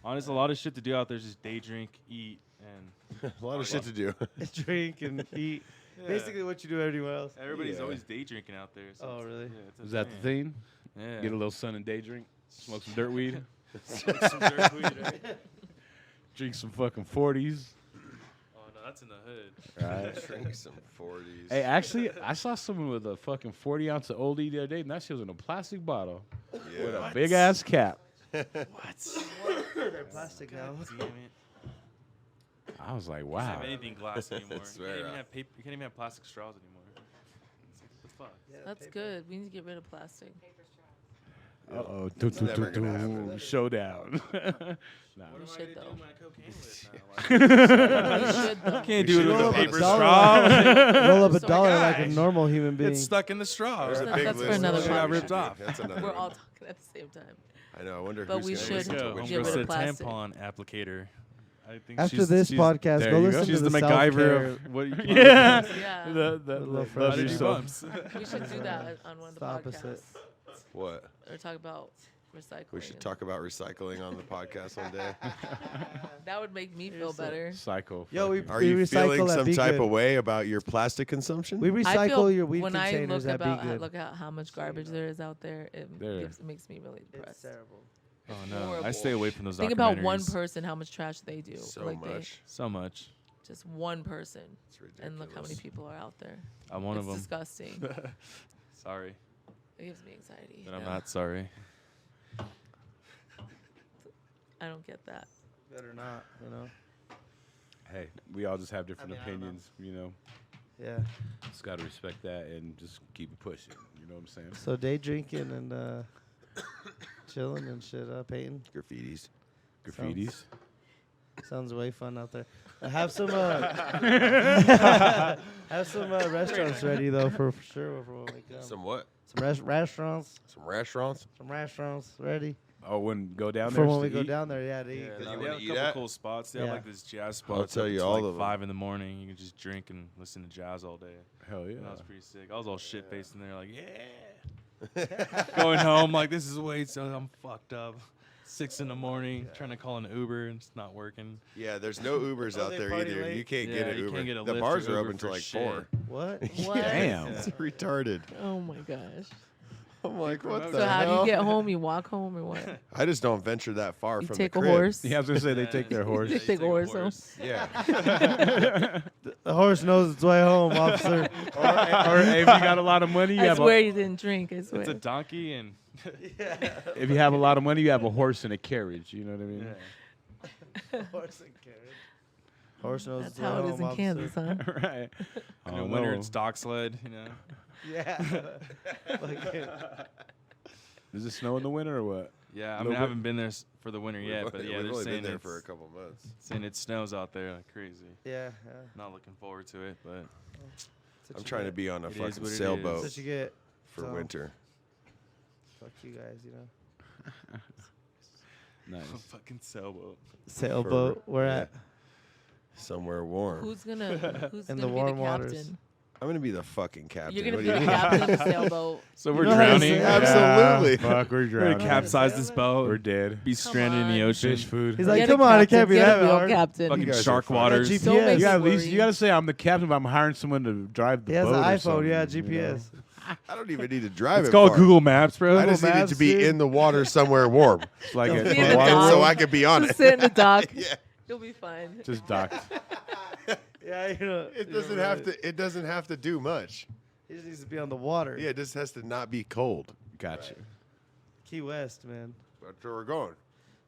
Honestly, a lot of shit to do out there. Just day drink, eat, and A lot of shit to do. Drink and eat. Basically what you do everywhere else. everybody's Yeah. always day drinking out there. So Oh, it's- really? Yeah, it's a Is that the thing? Yeah. Get a little sun and day drink. Smoke some dirt weed. Some dirt weed, right? Drink some fucking 40s. Oh no, that's in the hood. Right. Drink some 40s. Hey, actually, I saw someone with a fucking 40 ounce of oldie the other day, and that shit was in a plastic bottle with Yeah. a big ass cap. What? They're plastic now. Damn it. I was like, You wow. can't have anything glass anymore. You swear can't even I- have paper. You can't even have plastic straws anymore. It's like, what the fuck? That's good. We need to get rid of plastic. Uh-oh. never gonna happen. Showdown. Nah. What We am I should, gonna do though. my cocaine with now? We should though. Can't We do it should with roll a up a paper dollar. straw. Roll up a So dollar like a gosh. normal human being. It's stuck in the straw. There's a That's big for list of another shit got we ripped should do. off. That's another We're one. all talking at the same time. I know. I wonder But who's we gonna should listen to Go. which get rid Homegirl of said plastic. tampon applicator. I think After she's- this she's- podcast, there go you go. listen She's to the the MacGyver self-care. of what you Yeah. Yeah. The With a little love fresh How did you yourself. bumps? We should do that on one of It's the the podcasts. opposite. What? Or talk about recycling. We should talk about recycling on the podcast one day. That would make me feel better. Psycho. Yo, we fucking- Are you feeling recycle at some type Be Good. of way about your plastic consumption? We I feel recycle your weed when I containers look at Be about Good. look at how much garbage there is out there, it There. makes me really It's depressed. terrible. Oh no, I Horrible. stay away from those. Think about one documentaries. person, how much trash they do. so like much. So much. Just one person, It's ridiculous. and look how many people are out there. I'm one it's of them. disgusting. Sorry, It gives me anxiety. but I'm Yeah. not sorry. I don't get that. Better not, you know. Hey, we all just have different I mean, I don't know. opinions, you know. Yeah. Just got to respect that and just keep it pushing. You know what I'm saying? So day drinking and chilling and shit, painting. Graffitis. Graffitis. Sounds way fun out there. Have some have some restaurants ready though for sure for when we come. Some what? Some restaurants. Some restaurants? Some restaurants ready Oh, when go down for there when to we go eat? down there. Yeah, to eat. Yeah, 'cause you they wanna have a eat couple at? cool spots. They have Yeah. like this jazz spot. I'll tell up you to all like of 'em. 5 in the morning. You can just drink and listen to jazz all day. Hell yeah. And that was pretty sick. I was all shit faced in there, like, yeah. Going home, like, this is way so I'm fucked up. 6 in the morning, trying to call an Uber and it's not working. Yeah, there's no Ubers Oh, out they there party either. late? You can't Yeah, get an you Uber. can't get a The Lyft or bars are Uber open till for like shit. 4. What? What? Damn. It's retarded. Oh my gosh. I'm like, what So the So how do hell? you get home? You walk home or what? I just don't venture that far You from take the a crib. horse. Yeah, I was going to say they take their horse. They take a horse home. Yeah. The horse knows its way home, officer. Or if you got a lot of money, you I have swear you didn't drink. I swear. It's a donkey and if you have a lot of money, you have a horse and a carriage. You know what I mean? Horse and carriage. Horse knows That's its way how it home, is in officer. Kansas, huh? Right. in Oh, the winter no. it's dock sled, you know. Yeah. Fucking- Does it snow in the winter or what? Yeah, I Little mean, I bit. haven't been there for the winter yet, but yeah, we've they're only saying been there it's, for a couple months. saying it snows out there like crazy. yeah, yeah. Not looking forward to it, but That's what I'm you trying to get. be on a It is fucking what it sailboat That's what you get. for So- winter. Fuck you guys, you know. Nice. fucking sailboat. Sailboat. Where yeah. at? Somewhere warm. Who's gonna In be the the warm captain? waters. I'm gonna be the fucking captain. You're gonna What be do the you mean? captain of the sailboat. So You we're know how to drowning. sail? Absolutely. Fuck, we're We're drowning. gonna capsize this boat. We're dead. Be stranded in the on. ocean. Fish food. He's like, Get a come on, it captain, can't be get that a real hard. captain. Fucking guys are shark fun. waters. GPS. Don't make You gotta, at me least, you worry. gotta say I'm the captain, but I'm hiring someone to drive the He has boat. an or iPhone, yeah, something, you know? GPS. I don't even need to drive It's it called far. Google Maps, bro. I just Google needed to Maps, be dude. in the water somewhere warm, It's like Just a be in the water- dock. so I could be on Just it. sit in the dock. Yeah. You'll be fine. just docked. Yeah, you know. It doesn't have to. It doesn't have to do much. He just needs to be on the water. Yeah, it just has to not be cold. Got you. Key West, man. That's where we're going.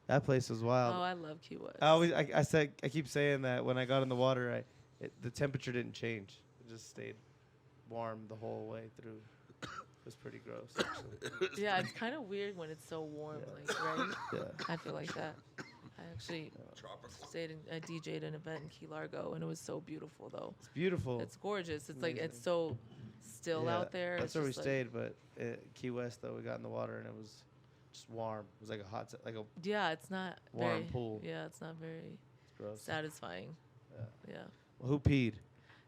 That place was wild. Oh, I love Key West. I keep saying that when I got in the water, the temperature didn't change. It just stayed warm the whole way through. It was pretty gross, actually. Yeah, it's kind of weird when it's so warm, Yeah. like, right? Yeah. I feel like that. I actually I DJ'd an event in Key Largo, and it was so beautiful, though. It's beautiful. It's gorgeous. It's Amazing. like, it's so still Yeah, out there. That's It's where we just like- stayed, but Key West, though, we got in the water, and it was just warm. It was like a hot, like a Yeah, it's not warm very, pool. Yeah, it's not very gross. satisfying. Yeah. Yeah. Well, who peed?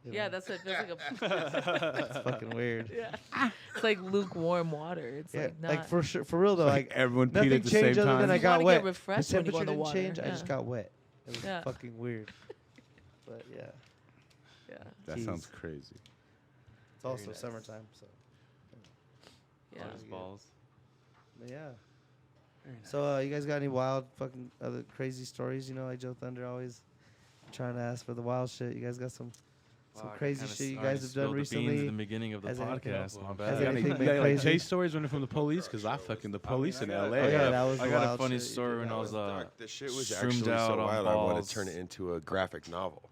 You Yeah, know? that's what it feels like. It's fucking weird. Yeah. It's like lukewarm water. It's Yeah, like not. like for sure, for real though. Like everyone peed nothing at the same changed other time. than I You got wanna get wet. The refreshed when you go temperature in the didn't water, change. I just yeah. got wet. It was Yeah. fucking weird. But yeah, Yeah. That Jeez. sounds crazy. it's also nice. summertime, so Yeah. Those balls. but yeah. Very nice. So you guys got any wild fucking other crazy stories? You know, like JoeThunder always trying to ask for the wild shit. You guys got some Wow, I crazy kinda shit you already guys have done spilled the beans recently? at the beginning of the Has anything- podcast. My Has bad. anything been like crazy? chase stories running from the police? Because I fucking the police in LA. Oh yeah, that was I the got a wild funny shit you story did. when That I was The shit was shroomed actually out so on wild. I want balls. to turn it into a graphic novel.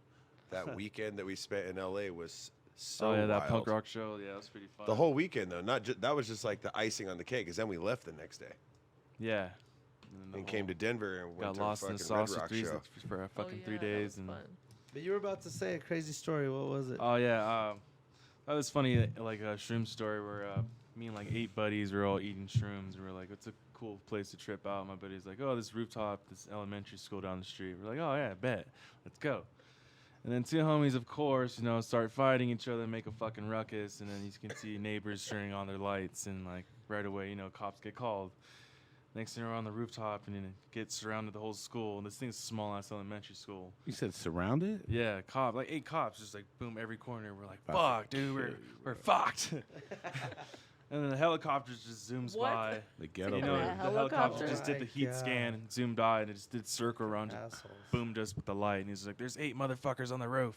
That weekend that we spent in LA was so oh yeah, wild. that punk rock show. Yeah, it was pretty fun. The whole weekend though, not that was just like the icing on the cake. Cause then we left the next day yeah. and came to Denver and went got to lost a in the fucking Red sausage Rock trees show. for Oh, fucking yeah, 3 that days was and fun. But you were about to say a crazy story. What was it? oh yeah, that was funny. Like a shroom story where me and like 8 buddies were all eating shrooms. And we're like, it's a cool place to trip out. My buddy's like, oh, this rooftop, this elementary school down the street. We're like, oh yeah, bet, let's go. And then 2 homies, of course, you know, start fighting each other, make a fucking ruckus, and then you can see neighbors turning on their lights, and like right away, you know, cops get called. Next thing we're on the rooftop, and then it gets surrounded the whole school. And this thing's a small ass elementary school. You said surrounded? Yeah, like 8 cops, just like boom every corner. We're like, Fuck. fuck, dude, we're fucked. And then the helicopter just zooms What? by. The ghetto. You know, A the helicopter helicopter? just did the heat God. scan and zoomed by, and it just did circle around, just Assholes. boomed us with the light. And he's like, there's 8 motherfuckers on the roof.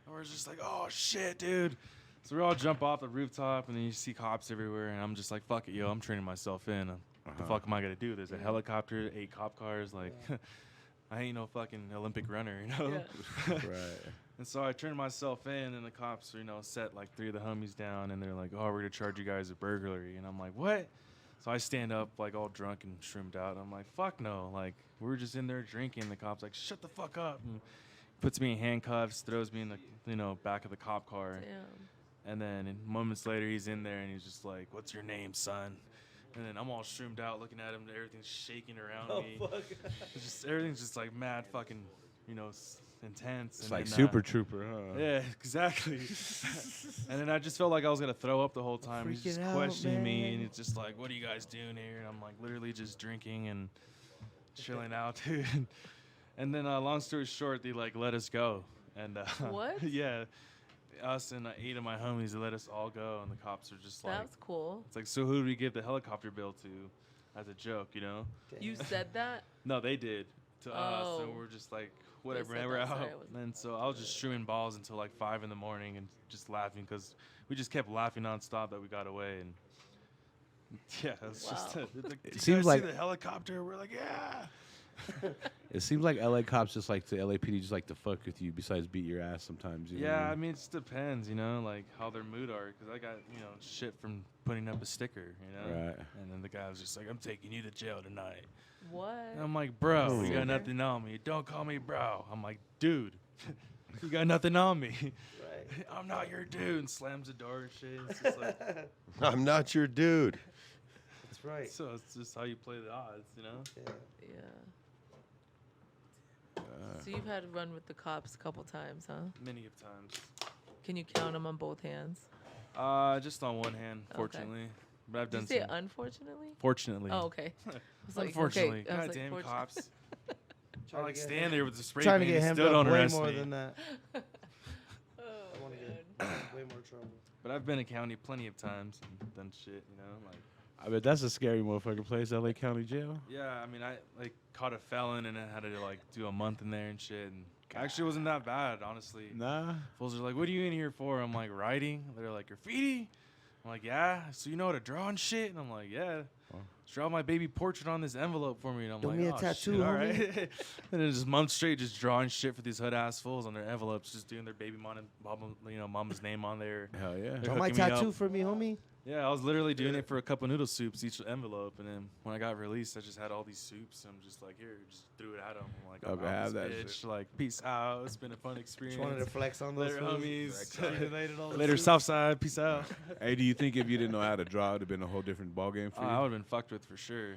And we're just like, oh shit, dude. So we all jump off the rooftop, and then you see cops everywhere. And I'm just like, fuck it, yo, I'm turning myself in. What the fuck am I gonna do? There's a helicopter, 8 cop cars. Like, I ain't no fucking Olympic runner, you know? Yeah. Right. And so I turned myself in, and the cops, you know, set like 3 of the homies down, and they're like, "Oh, we're gonna charge you guys a burglary." And I'm like, "What?" So I stand up, like all drunk and shroomed out. I'm like, "Fuck no!" Like we were just in there drinking. The cops like, "Shut the fuck up!" And puts me in handcuffs, throws me in the, you know, back of the cop car. Damn. And then moments later, he's in there, and he's just like, "What's your name, son?" And then I'm all shroomed out, looking at him. Everything's shaking around me. It's just everything's just like mad, fucking, you know, intense. It's and like then, Super Trooper, huh? Yeah, exactly. And then I just felt like I was gonna throw up the whole time. He's just Freaking out, questioning me, man. and it's just like, "What are you guys doing here?" And I'm like, literally just drinking and chilling out, dude. And then, long story short, they like let us go. And What? Yeah, us and 8 of my homies, they let us all go, and the cops are just like, That's cool. it's like, so who do we give the helicopter bill to? As a joke, you know? You said that? No, they did to us, Oh. and we're just like, whatever, said man, we're that, out. sorry, I wasn't- And so I was just shooting balls until like 5 in the morning and just laughing because we just kept laughing nonstop that we got away. And yeah, it was just Wow. like, It "Do you seems guys like- see the helicopter." We're like, yeah. It seems like LA cops just like to LAPD just like to fuck with you. Besides beat your ass sometimes. You know what Yeah, I I mean? mean, it just depends, you know, like how their mood are. Because I got, you know, shit from putting up a sticker, you know. Right. And then the guy was just like, "I'm taking you to jail tonight." What? And I'm like, "Bro, you Sticker? got nothing on me. Don't call me bro." I'm like, "Dude, you got nothing on me." Right. I'm not your dude. And slams the door and shit. It's just like, I'm not your dude. That's right. so it's just how you play the odds, you know? Yeah. Yeah. So you've had to run with the cops a couple times, huh? Many of times. Can you count them on both hands? Just on one hand, Okay. fortunately. But I've Did done you say some. Fortunately? Fortunately. Oh, okay. I was like, Unfortunately. okay. I was God damn fortu- cops. I Trying to like get stand there with the spray Trying to paint. get They hemmed still up don't way arrest more me. than that. Oh, I want to get God. way more trouble. But I've been in county plenty of times and done shit, you know? Like, I bet that's a scary motherfucking place, LA County Jail. yeah, I mean, I like caught a felon and I had to like do a month in there and shit. And actually, it wasn't that bad, honestly. Nah. Fools are like, "What are you in here for?" I'm like, "Writing." They're like, "Graffiti." I'm like, yeah. So you know how to draw and shit? And I'm like, yeah. Draw my baby portrait on this envelope for me. And I'm Do like, me a oh, tattoo, shit, all right. And then just months straight just drawing shit for these hood ass fools on their envelopes, just doing their baby mama's name on there. Hell yeah. They're Draw my hooking me tattoo up. for me, homie. Yeah, I was literally doing it for a cup of noodle soups each envelope, and then when I got released, I just had all these soups. And I'm just like, here, just threw it at them. I'm like, Okay, I'm have out that this bitch. shit. Like, peace out. It's been a fun experience. Just wanted to flex on those Later, fools. homies. Later, Southside. Peace out. Hey, do you think if you didn't know how to draw, it would have been a whole different ballgame for you? I would have been fucked with for sure.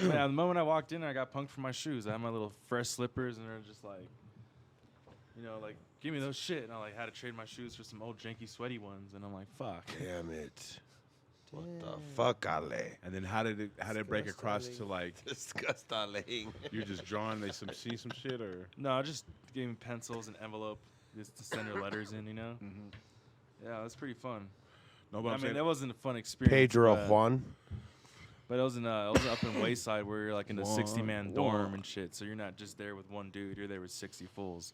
Man, the moment I walked in, I got punked for my shoes. I had my little fresh slippers, and they're just like, like, give me those shit. And I like had to trade my shoes for some old janky, sweaty ones. And I'm like, fuck. Damn it. What the fuck, Ale? And then how did it break across to like Disgusting. you're just drawing? They see some shit or? No, just gave me pencils and envelope just to send her letters in. Yeah, that's pretty fun. No, but I I'm mean, saying that wasn't a fun experience. Pedro but, Juan. But it was up in Wayside where you're like in a 60-man dorm Juan. and shit. So you're not just there with one dude. You're there with 60 fools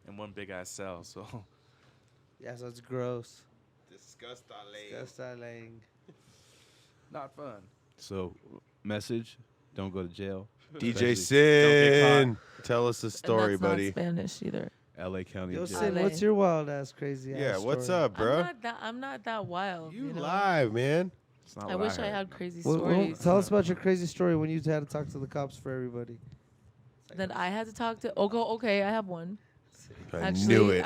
and one big ass cell. So Yeah, so it's gross. Disgusting. Disgusting. not fun. So, message: don't go to jail. DJ Especially- Cyn, tell us the story, and that's buddy. Not Spanish either. L.A. County Yo, jail. Sid, what's your wild ass crazy Yeah, ass what's story? up, bro? I'm not that wild. You know? live, man. It's not I what wish I heard. had crazy Well, stories. tell us about your crazy story when you had to talk to the cops for everybody. That I had to talk to. Okay, I have one. I Actually, knew it.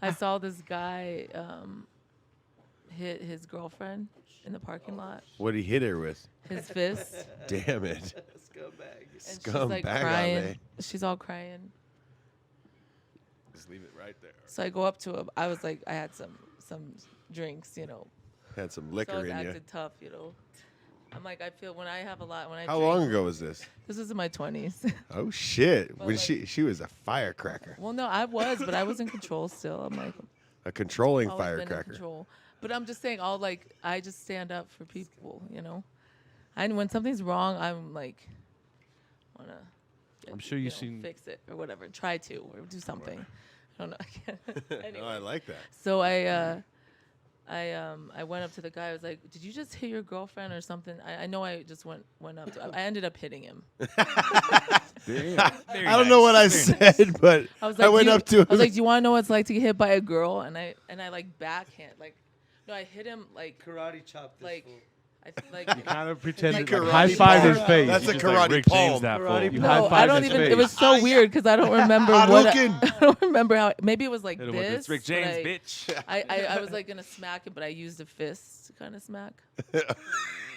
I saw this guy hit his girlfriend in the parking lot. What did he hit her with? His fist. Damn it. Scumbag. And she's Scumbag, like Ale. crying. She's all crying. Just leave it right there. So I go up to him. I was like, I had some drinks, Had some So I liquor was in you. acting tough, I'm like, I feel when I have a lot, when I How drink, long ago was this? This was in my 20s. Oh shit! But When like- she was a firecracker, Well, no, I was, but I was in control still. I'm like, a controlling always been in firecracker. control. But I'm just saying, I just stand up for people, And when something's wrong, I'm like, wanna. I'm sure you've seen- fix it or whatever. Try to or do something. I don't know. Anyway. Oh, I like that. So I went up to the guy. I was like, "Did you just hit your girlfriend or something?" I know I just went up to. I ended up hitting him. Damn. I don't know what I said, but I was like, I went up to him. I was like, "Do you want to know what it's like to get hit by a girl?" And I like backhand, I hit him like Karate chop this like fool. I like. You kind of pretended Like like, karate high-fived palm. his face. That's You a just, like, karate Rick palm. James that Karate fool. You palm. No, I high-fived don't his even. face. It was so weird because I don't remember what. Hadouken. I don't remember how. Maybe it was like Hit him with this. this Rick but James, bitch. I was like gonna smack him, but I used a fist to kind of smack.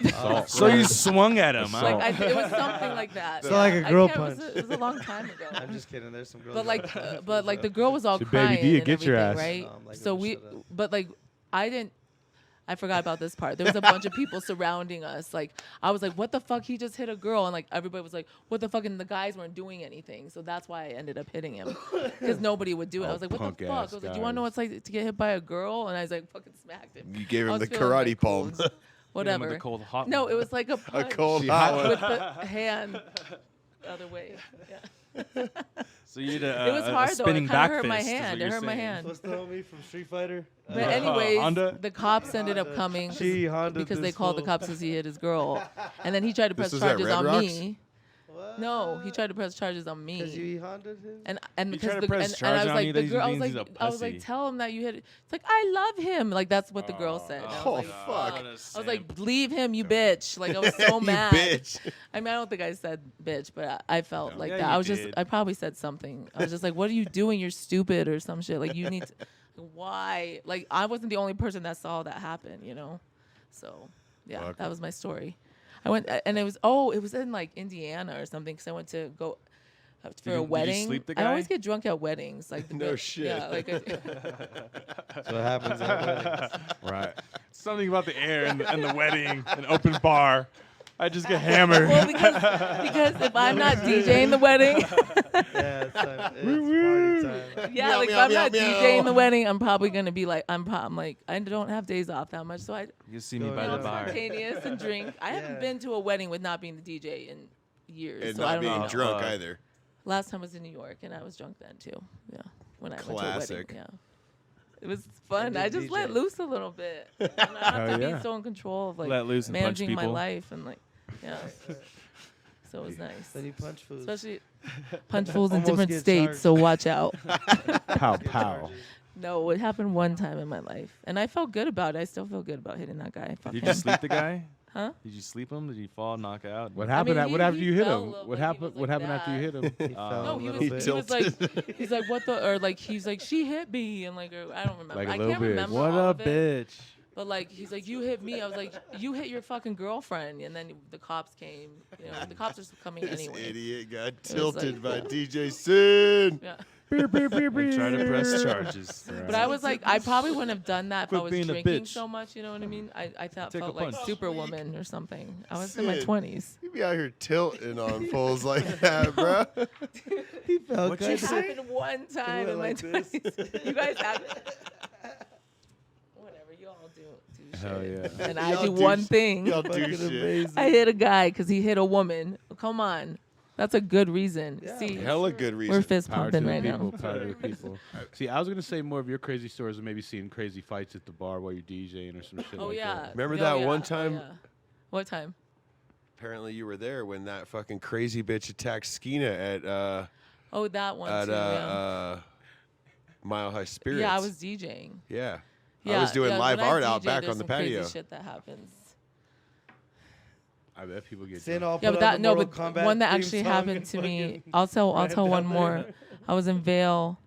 Assault. So you swung at him, huh? Like it was something like that. So like a girl it was punch. It was a long time ago. I'm just kidding. There's some girls. But like, out there. the girl was all So, baby crying D, and get your everything, ass. right? No, I'm like, So oh, we, shut up. but like, I forgot about this part. There was a bunch of people surrounding us. Like, I was like, what the fuck? He just hit a girl. And like, everybody was like, what the fuck? And the guys weren't doing anything. So that's why I ended up hitting him. Because nobody would do it. I was like, what the fuck? I punk-ass was like, do you want to know what it's like to get hit by a girl? And I was like, fucking smacked him. You gave I him was the feeling, karate like, cool. palm. Hit him Whatever. with a cold hot No, one. it was like a A punch cold She hot hot one. with the hand the other way. Yeah. So you did a, It was a hard though. It spinning kind back of hurt my fist, is what hand. It you're hurt my saying. hand. What's the homie from Street Fighter? But anyways, Honda? the cops ended up coming She Honda because they this called the fool. cops because he hit his girl, and then he tried to This press was at charges Red on Rocks? me. No, he tried to press charges on Because me. you Honda him? And He because tried to the press and I charge was on like you, the that girl, I was means like he's a I was like pussy. tell him that you hit it. It's like I love him. Like that's what the girl said. And I was like, fuck. I was like, leave him, you bitch. Like I was so You mad. bitch. I mean, I don't think I said bitch, but I felt like Yeah, that. you I was just, did. I probably said something. I was just like, what are you doing? You're stupid or some shit. Like you need to, why? Like I wasn't the only person that saw that happen, So yeah, Fuck. that was my story. I went and it was in like Indiana or something because I went to go for Did a you wedding. sleep the I always guy? get drunk at weddings. Like No shit. Yeah, like That's what happens at weddings. Right. Something about the air and the wedding, an open bar. I just get hammered. well, because if I'm not DJing the wedding, Yeah, it's party time. yeah, Meow, like meow, if I'm not meow, meow. DJing the wedding, I'm probably gonna be like, I'm like, I don't have days off that much, so I You see me No, by no, the no. bar. spontaneous and drink. I haven't Yeah. been to a wedding with not being the DJ in years, And so I not don't being know. drunk Fuck. either. Last time was in New York, and I was drunk then too. Yeah, when I went to a Classic. wedding. Yeah. It was fun. did I just let DJ. loose a little bit. And I don't have to Hell yeah. be so in control of like Let loose and punch managing my people. life and like, yeah. So it was nice. Then you punch fools. Especially punch fools in Almost different get states, charged. so watch out. Pow pow. No, it happened one time in my life, and I felt good about it. I still feel good about hitting that guy. Fuck Did him. you sleep the guy? Huh? Did you sleep him? Did he fall, knock out? What I happened? mean, What after he you hit fell a him? little What bit. He happened? was What like happened after you hit him? He fell No, a he little was. bit. He's like, what the, or like, he's like, she hit me, and like, or, I don't remember. Like a I little can't bit. remember What all a of it. bitch. But like, he's like, you hit me. I was like, you hit your fucking girlfriend, and then the cops came. You know, the cops are coming This anyway. idiot got was tilted like- by DJ Cyn. Yeah. And try to press charges. But I was like, I probably wouldn't have done that if I Quit was being a drinking bitch. so much. You know what I mean? I Take a felt like punch. Superwoman or something. I was in my Sid. 20s. You be out here tilting on fools like that, bro. He felt What good. you It happened one time went in my like this. 20s. You guys act. Whatever, you all do shit. Hell yeah. And I Y'all do one sh- thing. Y'all do Fucking shit. amazing. I hit a guy because he hit a woman. Come on. That's a good reason. Yeah. See, Hella good we're reason. fist Power to pumping the right people. now. Power to the people. See, I was gonna say more of your crazy stories, and maybe seeing crazy fights at the bar while you're DJing or some shit Oh, like yeah. that. Remember Oh, that yeah. one Oh, time? yeah. What time? Apparently you were there when that fucking crazy bitch attacked Skeena at Oh, that one too. Yeah. Mile High Spirits. Yeah, I was DJing. Yeah. Yeah, I was doing yeah, live when I art out DJ, back there's on the some crazy patio. shit that happens. I bet people get Sin drunk. all Yeah, put but on that the no, Mortal but Kombat one that theme actually song happened and to me. fucking I'll tell ran one down more. there. I was in Vail,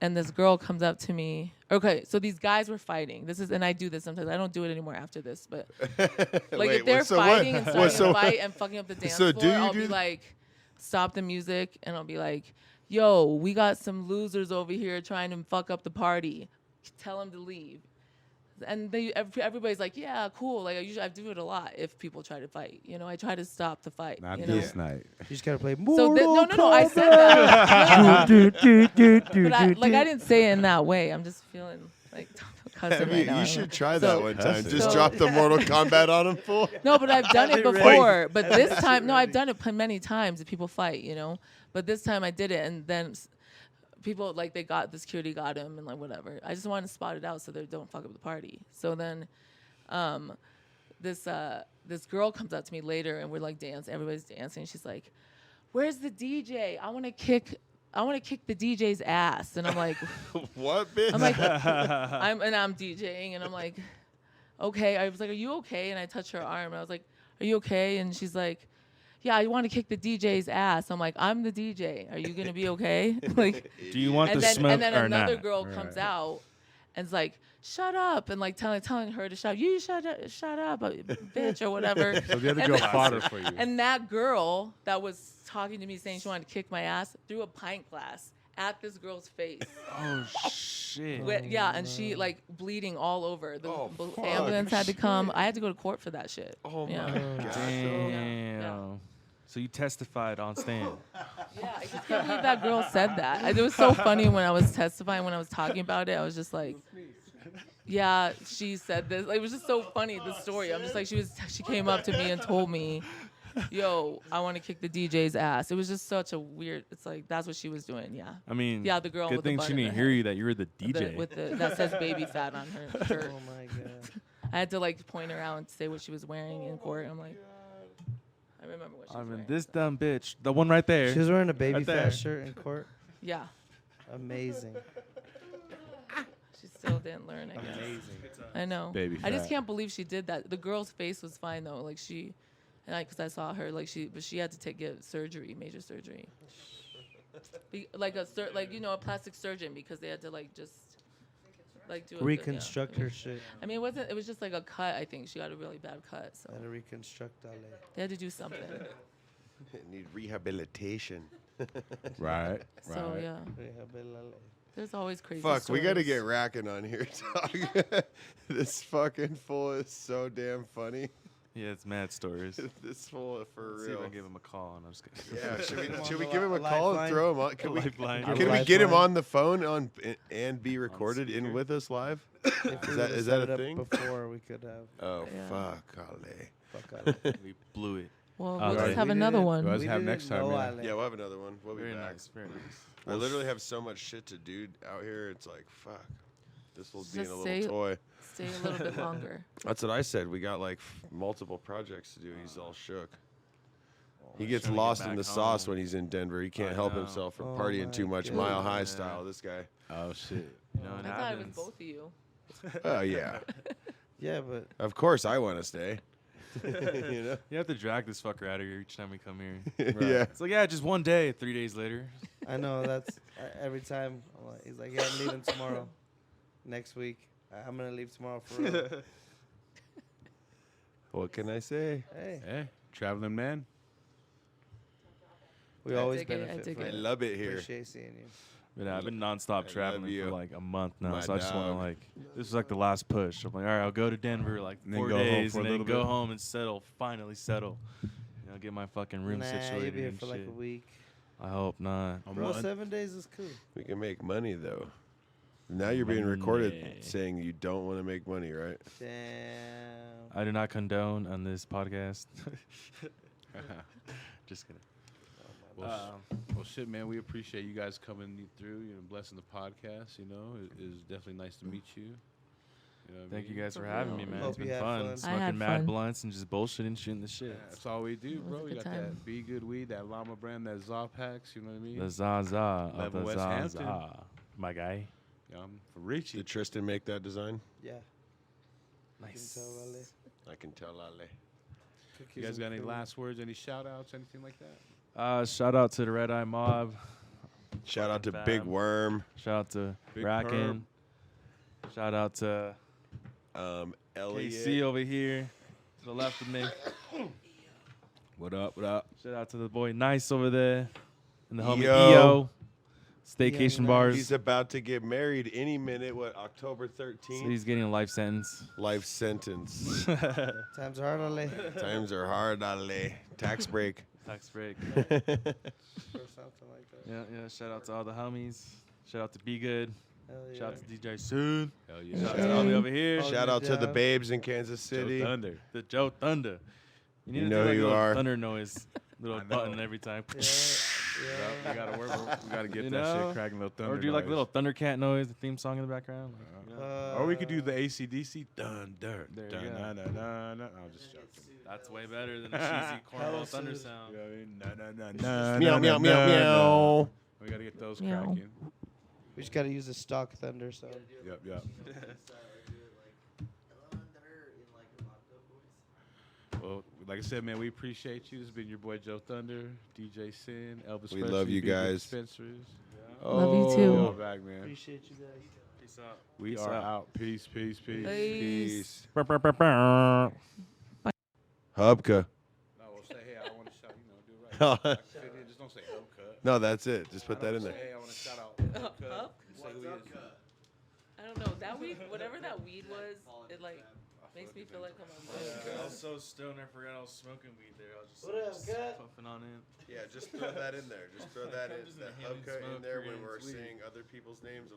and this girl comes up to me. Okay, so these guys were fighting. This is, and I do this sometimes. I don't do it anymore after this, but like Wait, if they're so what? fighting and starting So- a fight and fucking up the dance so floor, do you I'll do be th- like, stop the music, and I'll be like, yo, we got some losers over here trying to fuck up the party. Tell them to leave. And everybody's like, yeah, cool. Like I do it a lot if people try to fight. You know, I try to stop the fight. Not you know? this night. You just gotta play So Mortal no, I said that. But I Kombat. didn't say it in that way. I'm just feeling like cussing right now. I You don't should know. try So- that one time. Just So- drop the Mortal Kombat on him, fool. No, but I've done it Have it before. But this time, no, I've done it many times if people fight, you know. But this time I did it, and then people like the security got him and like whatever. I just wanted to spot it out so they don't fuck up the party. So then, this girl comes up to me later, and we're like dancing. Everybody's dancing. She's like, "Where's the DJ? I want to kick the DJ's ass." And I'm like, What, bitch? I'm like, I'm DJing, and I'm like, okay. I was like, are you okay? And I touched her arm, and I was like, are you okay? And she's like, yeah, I want to kick the DJ's ass. I'm like, I'm the DJ. Are you gonna be okay? Like, Do you want and the then smoke and then or another not? girl comes out, and is like, shut up, and like telling her to shut up. You shut up, bitch, or whatever. So the other And girl then- fought her for you. And that girl that was talking to me saying she wanted to kick my ass threw a pint glass at this girl's face. Oh shit. Yeah, and she like bleeding all over. The Oh, fuck. ambulance had to come. I had to go to court for that shit. Oh, yeah. my God. Damn. Yeah. So you testified on stand. Yeah, I just can't believe that girl said that. It was so funny when I was testifying, when I was talking about it. I was just like, yeah, she said this. Like, it was just so funny, the story. I'm just like, she came up to me and told me, yo, I want to kick the DJ's ass. It was just such a weird, it's like, that's what she was doing, yeah. I mean, Yeah, the girl good with the thing bun she in her didn't hear head. you that you were the DJ. That says baby fat on her shirt. Oh my god. I had to like point her out and say what she was wearing in court. I'm like, I remember what she was I mean, wearing. this dumb bitch, the one right there. She was wearing a baby Right there. fat shirt in court. Yeah, Amazing. she still didn't learn, I guess. Amazing. I know. Baby I just fat. can't believe she did that. The girl's face was fine though. Like because I saw her, like but she had to get surgery, major surgery. Like a plastic surgeon, because they had to like just like do Reconstruct her shit. I mean, it was just like a cut. I think she got a really bad cut, so Had to reconstruct all that. they had to do something. Need rehabilitation. Right. So right. yeah, there's always crazy. Fuck, we gotta stories. get racking on here, dog. This fucking fool is so damn funny. Yeah, it's mad stories. This fool, for See if I real. give him a call. And I'm just kidding. Yeah, Come on, should we the give him a call and lifeline. throw him on? Can we, Lifeline. can we get him Lifeline. on the phone and be recorded in speaker. with us live? If we Is that would've is set that it a up thing? Before we could have. Oh Yeah. fuck, Ale. Fuck all that. We blew it. Well, All we'll right. just have We another didn't- one. Well, Let's we have didn't next time, know yeah. Ale. Yeah, we'll have another one. We'll be Very back. nice. Very nice. I literally have so much shit to do out here. It's like fuck. This will be Just a little say- toy. Stay a little bit longer. That's what I said. We got like multiple projects to do. He's all shook. He gets trying to get lost in back the sauce home. when he's in Denver. He can't I help know. himself from Oh partying my too much, God. Mile High Yeah. style. This guy. Oh shit. You know, it I thought it was happens. both of you. Oh yeah. Yeah, but Of course I want to stay. You know. You have to drag this fucker out of here each time we come here. Yeah. It's like, yeah, just one day. 3 days later. I know that's every time. I'm like, he's like, yeah, I'm leaving tomorrow. Next week, I'm gonna leave tomorrow for real. What can I say? Hey, Hey, traveling man. we I always dig it, I benefit dig from I it. it. love it here. Appreciate seeing you. But I've been I nonstop love traveling you, for like a month now, my so I just want to dog. this is like the last push. I'm like, all right, I'll go to Denver like And then 4 go home days, for a and then little go bit. home and settle. Finally settle. You know, get my fucking room Nah, situated you'll be here and for shit. like a week. I hope not. A Bro, month. 7 days is cool. We can make money though. Now you're being recorded Money. saying you don't want to make money, right? Damn. I do not condone on this podcast. Just kidding. Well, well, shit, man. We appreciate you guys coming through. You know, blessing the podcast. You know, it is definitely nice to meet you. You know what I Thank you mean? guys for having me, man. Hope It's you been had fun. fun. I Smoking had mad fun. blunts and just bullshitting, shooting the shit. Yeah, that's all we do, was a bro. We good got time. that Be Good weed, that Llama brand, that Zaw packs. You know what I mean? The Zaza of 11 the West Hampton. Zaza, my guy. For Richie. Did Tristan make that design? Yeah. Nice. You can tell, Ale. I can tell, Ale. You guys got any last words, any shout outs, anything like that? Shout out to the Red Eye Mob. Shout out to Fucking Big fam. Worm, Shout out to Big Rackin'. Shout out to Elliot. KC over here to the left of me. What up? What up? Shout out to the boy Nice over there and the homie Yo. EO. Staycation Nice. bars. He's about to get married any minute. What, October 13th? So he's getting a life sentence. Life sentence. Times are hard, Ale. Times are hard, Ale. Tax break. Tax break. Or something like that. Yeah. Shout out to all the homies. Shout out to Be Good. Hell yeah. Shout out to DJ Cyn. Hell yeah. Shout out Shout to out. Ollie over here. Oh, Shout out to the down. babes in Kansas City. JoeThunder. The JoeThunder. You need You to know do like who a you little are. thunder noise. Little I know. button every time. Yeah. We gotta work. We gotta get You that know? shit cracking, little thunder. Or do like noise. little Thundercat noise, the theme song in the background. Or we could do the ACDC. Dun, dun, There you dun, go. dun, dun, dun, dun. I'm just joking. That's way better than the cheesy cornroll Hella thunder soothing. sound. You know what I mean? Dun, dun, dun, dun, Meow, dun, meow, dun, meow, dun, dun. meow. We gotta get those Meow. cracking. We just gotta use a stock thunder sound. Yep. Well, like I said, man, we appreciate you. This has been your boy JoeThunder, DJ Cyn, Elvis We Freshleee, love you Be Good guys. Dispensaries. Love you too. Y'all back, man. Appreciate you guys. Peace out. We Peace are out. out. Peace. Peace. Peace. Hubka. Hubka. No, we'll say, hey, I want to shout, do it right. No, Just don't say Hubka. that's it. Just put that in Say, there. hey, I want to shout out Hubka. Hub? Say who he is. I don't know. That weed, whatever that weed was, it like makes me feel like I'm on I was so stoned, I forgot I was smoking weed there. I was just, What up, just Gut? puffing on it. Yeah, just throw that in there. Just throw that I'm in, just that a human Hubka in there when smoker, we're it's weed. saying other people's names.